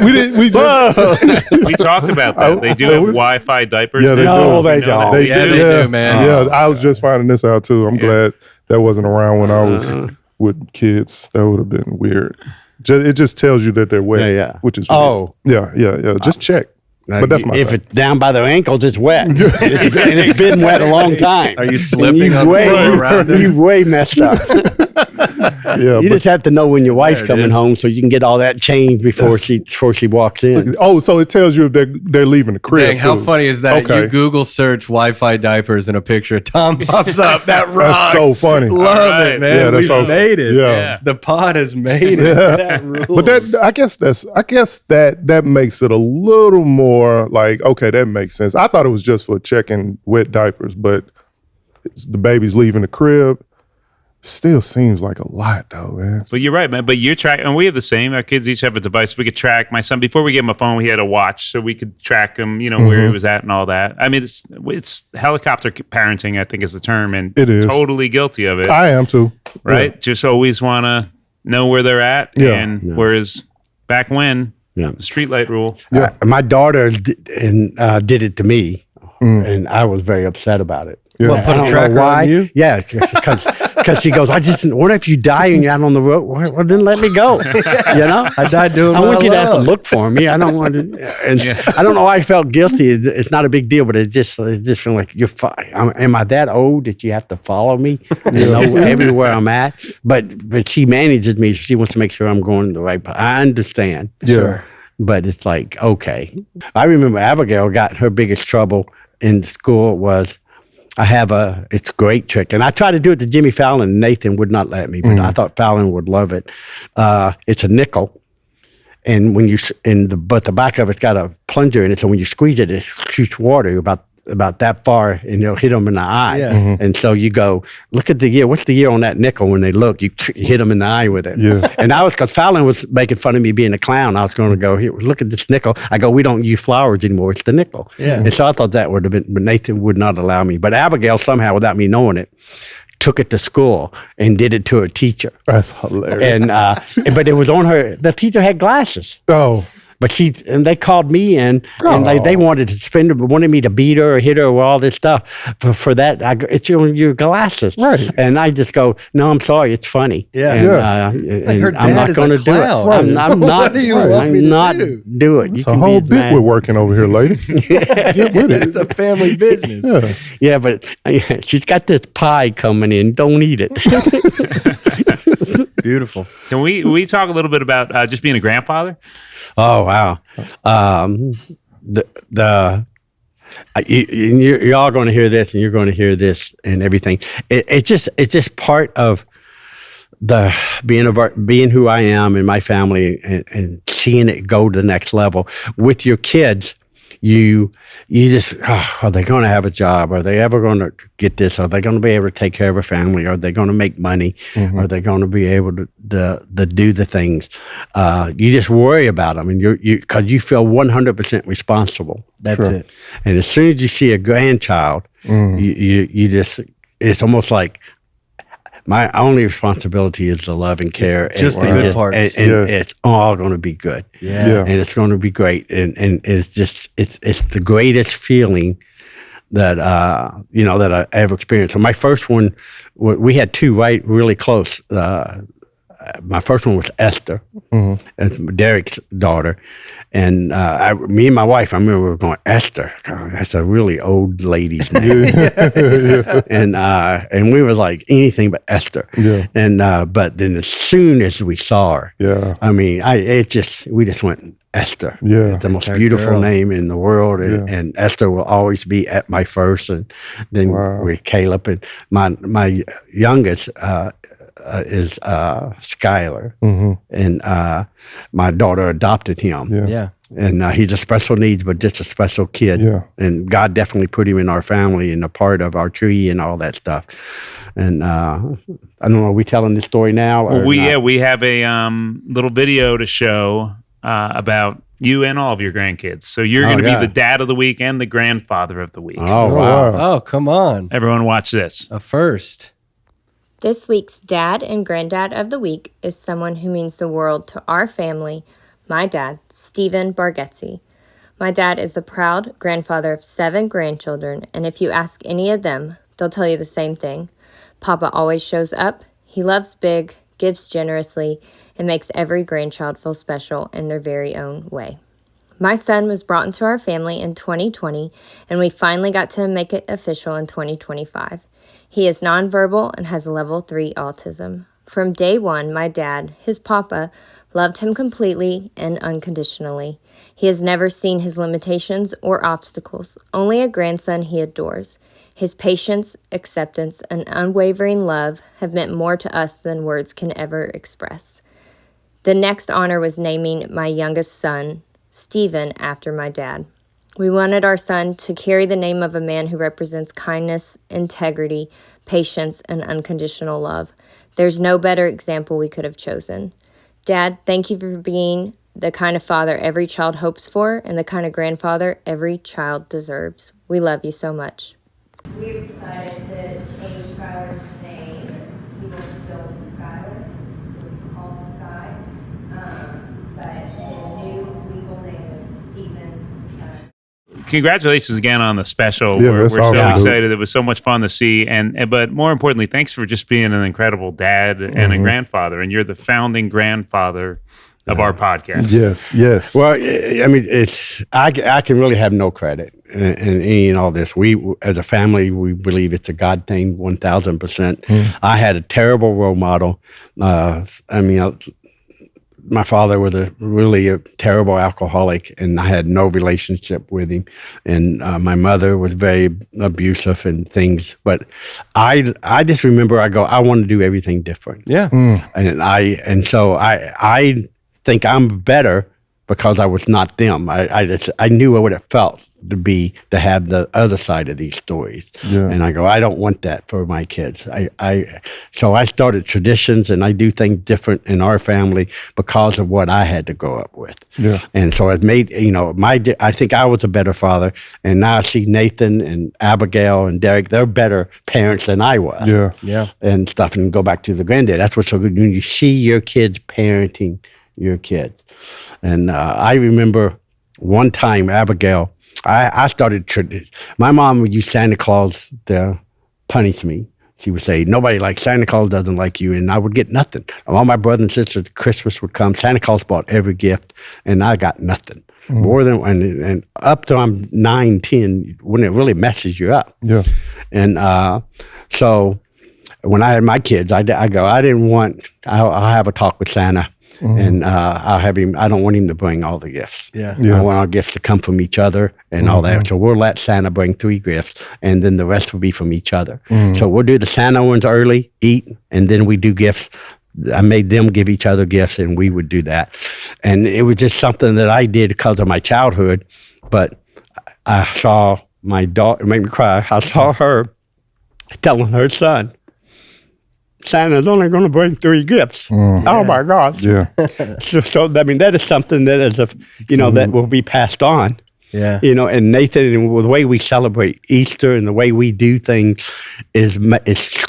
We didn't. We just, We talked about that. They do have Wi-Fi diapers. Yeah, they No, do. they don't. They do, man. Yeah, I was just finding this out too. I'm glad that wasn't around when I was with kids. That would have been weird. It just tells you that they're wet, which is weird. Yeah. Just check. But that's my if thing. it's down by their ankles, it's wet. And it's been wet a long time. Are you slipping on the floor around them? You've way messed up. Yeah, You just have to know when your wife's coming home so you can get all that changed before she walks in. Oh, so it tells you if they're leaving the crib. Dang, how funny is that? Okay. You Google search Wi-Fi diapers and a picture of Tom pops up. That rocks. That's so funny. Love it, man. Yeah, We've made it. Yeah. The pod has made it. That rules. But I guess that makes it a little more like, okay, that makes sense. I thought it was just for checking wet diapers, but the baby's leaving the crib. Still seems like a lot though, man. But you're right, man. But you're tracking, and we have the same. Our kids each have a device. We could track. My son, before we gave him a phone, we had a watch, so we could track him, where he was at and all that. I mean, it's helicopter parenting, I think is the term, and it is. Totally guilty of it. I am too. Right? Yeah. Just always want to know where they're at. Whereas back when, the streetlight rule. Yeah. My daughter did it to me, and I was very upset about it. Yeah. Well, put a tracker on you? Yeah, because she goes, what if you die and you're out on the road? Well, then let me go. I died doing I what want you to love. have to look for me. I don't want to. And I don't know why I felt guilty. It's not a big deal, but it just feels like you're fine. Am I that old that you have to follow me? Everywhere I'm at. But she manages me. She wants to make sure I'm going the right. I understand. Yeah. Sure. But it's like, okay. I remember Abigail got her biggest trouble in school was, it's a great trick. And I tried to do it to Jimmy Fallon, and Nathan would not let me, but I thought Fallon would love it. It's a nickel. And but the back of it's got a plunger in it. So when you squeeze it, it shoots water about that far, and it'll hit them in the eye. Yeah. And so you go, look at the year. What's the year on that nickel? When they look, you hit them in the eye with it. Yeah. And because Fallon was making fun of me being a clown, I was going to go, here, look at this nickel. I go, we don't use flowers anymore. It's the nickel. Yeah. And so I thought that would have been, but Nathan would not allow me. But Abigail somehow, without me knowing it, took it to school and did it to her teacher. That's hilarious. And but it was on her. The teacher had glasses. Oh. But and they called me in, and they wanted me to beat her or hit her or all this stuff. For that, it's your glasses. Right. And I just go, no, I'm sorry, it's funny. Yeah. And her I'm dad not is going a to do it. clown. I'm not. What do you want me to not do? it. It's a whole bit we're working over here, lady. Get with it. It's a family business. Yeah. Yeah, but she's got this pie coming in. Don't eat it. Beautiful. Can we talk a little bit about just being a grandfather? Oh wow. You're all going to hear this, and you're going to hear this, and everything. It's just part of the being who I am in my family, and seeing it go to the next level with your kids. You just, are they going to have a job? Are they ever going to get this? Are they going to be able to take care of a family? Are they going to make money? Are they going to be able to do the things? You just worry about them, and because you feel 100% responsible. That's it. And as soon as you see a grandchild, you just, it's almost like, my only responsibility is the love and care. Just the good parts. And it's all going to be good. Yeah. And it's going to be great. And it's just, it's the greatest feeling that, that I ever experienced. So my first one, we had two really close. My first one was Esther, and Derek's daughter. And me and my wife, I remember we were going, Esther, God, that's a really old lady's name. And we were like anything but Esther. Yeah. And but then as soon as we saw her, I mean, we just went, Esther. Yeah. It's the most beautiful girl. name in the world. And Esther will always be at my first. And then with Caleb, and my youngest is Skylar, and my daughter adopted him. Yeah. And he's a special needs, but just a special kid. Yeah. And God definitely put him in our family and a part of our tree and all that stuff. And I don't know, are we telling this story now? Or We have a little video to show about you and all of your grandkids. So you're going to be the dad of the week and the grandfather of the week. Oh, wow. Oh, come on. Everyone watch this. A first. This week's Dad and Granddad of the Week is someone who means the world to our family, my dad, Stephen Bargatze. My dad is the proud grandfather of 7 grandchildren, and if you ask any of them, they'll tell you the same thing. Papa always shows up, he loves big, gives generously, and makes every grandchild feel special in their very own way. My son was brought into our family in 2020, and we finally got to make it official in 2025. He is nonverbal and has level 3 autism. From day one, my dad, his papa, loved him completely and unconditionally. He has never seen his limitations or obstacles, only a grandson he adores. His patience, acceptance, and unwavering love have meant more to us than words can ever express. The next honor was naming my youngest son, Stephen, after my dad. We wanted our son to carry the name of a man who represents kindness, integrity, patience, and unconditional love. There's no better example we could have chosen. Dad, thank you for being the kind of father every child hopes for and the kind of grandfather every child deserves. We love you so much. We've decided to change Skylar's name. He will still be Skylar, so we call him Sky. But his new legal name is Stephen. Congratulations again on the special. Yeah, we're that's so awesome, dude. excited. It was so much fun to see, but more importantly, thanks for just being an incredible dad and a grandfather. And you're the founding grandfather of our podcast. Yes. Well, I mean, I can really have no credit in all this. We, as a family, we believe it's a God thing, 1,000%. I had a terrible role model. My father was really a terrible alcoholic, and I had no relationship with him. And my mother was very abusive and things. But I just remember I want to do everything different. Yeah. And so I think I'm better because I was not them. I knew what it felt to have the other side of these stories. Yeah. And I go, I don't want that for my kids. So I started traditions, and I do things different in our family because of what I had to grow up with. Yeah. And so it made, I think I was a better father. And now I see Nathan and Abigail and Derek, they're better parents than I was. Yeah. Yeah. And stuff, and go back to the granddad. That's what's so good when you see your kids parenting your kids. And I remember one time, Abigail, I started, my mom would use Santa Claus to punish me. She would say, nobody likes Santa Claus doesn't like you, and I would get nothing. All my brothers and sisters, Christmas would come. Santa Claus bought every gift, and I got nothing. More than, and up till I'm 9, 10, when it really messes you up. Yeah. And so when I had my kids, I go, I'll have a talk with Santa, and I'll have him, I don't want him to bring all the gifts. Yeah. I want our gifts to come from each other and all that. So we'll let Santa bring 3 gifts, and then the rest will be from each other. So we'll do the Santa ones early, eat, and then we do gifts. I made them give each other gifts, and we would do that. And it was just something that I did because of my childhood. But I saw my daughter, it made me cry. I saw her telling her son, Santa's only going to bring 3 gifts. Oh my gosh. Yeah. So, I mean, that is something that is, that will be passed on. Yeah. And Nathan, and the way we celebrate Easter and the way we do things is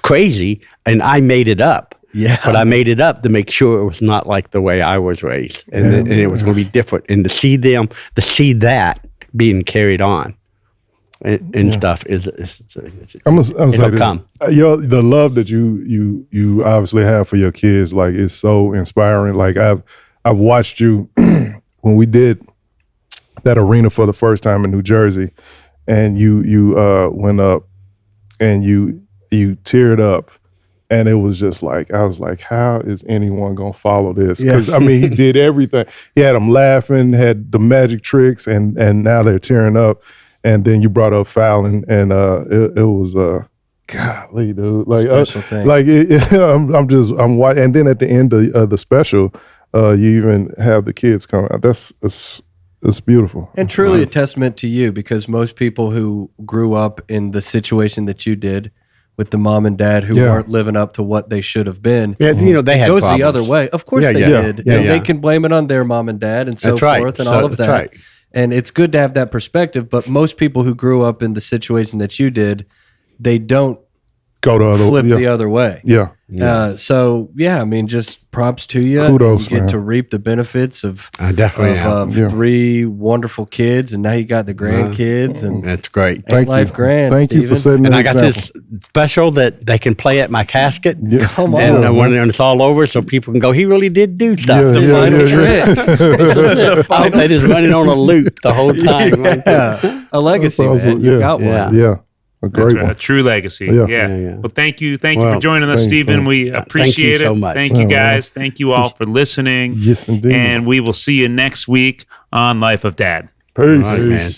crazy. And I made it up. Yeah. But I made it up to make sure it was not like the way I was raised. And it was going to be different. And to see that being carried on and stuff it'll come. The love that you obviously have for your kids, like, is so inspiring. Like, I've watched you when we did that arena for the first time in New Jersey, and you went up and you teared up. And it was just like, I was like, how is anyone going to follow this? Because, I mean, he did everything. He had them laughing, had the magic tricks, and now they're tearing up. And then you brought up fouling, and it was, golly, dude. Like, special thing. Like, I'm watching. And then at the end of the special, you even have the kids come out. It's beautiful. And truly a testament to you, because most people who grew up in the situation that you did, with the mom and dad who weren't living up to what they should have been. Yeah, they had goes problems. the other way. Of course they did. Yeah, and they can blame it on their mom and dad and so forth and all of that. Right. And it's good to have that perspective, but most people who grew up in the situation that you did, they don't go the other flip the other way. Yeah. So I mean, just props to you. Kudos, you get man. to reap the benefits of 3 wonderful kids, and now you got the grandkids, and that's great. Thank life grand. Thank you for setting And the I got example. this special that they can play at my casket. Yeah. Come on. And when it's all over, so people can go, he really did do stuff. Yeah, The final trick. I hope they just running on a loop the whole time. A legacy, That's man. awesome. You Yeah. got one. Yeah. A great That's one. a true legacy. Yeah. Yeah. Well, thank you for Well, joining us, thank you Stephen. so We appreciate Thank you it. so much. Thank you, guys. Thank you all for listening. Yes, indeed. And we will see you next week on Life of Dad. Peace. All right, man.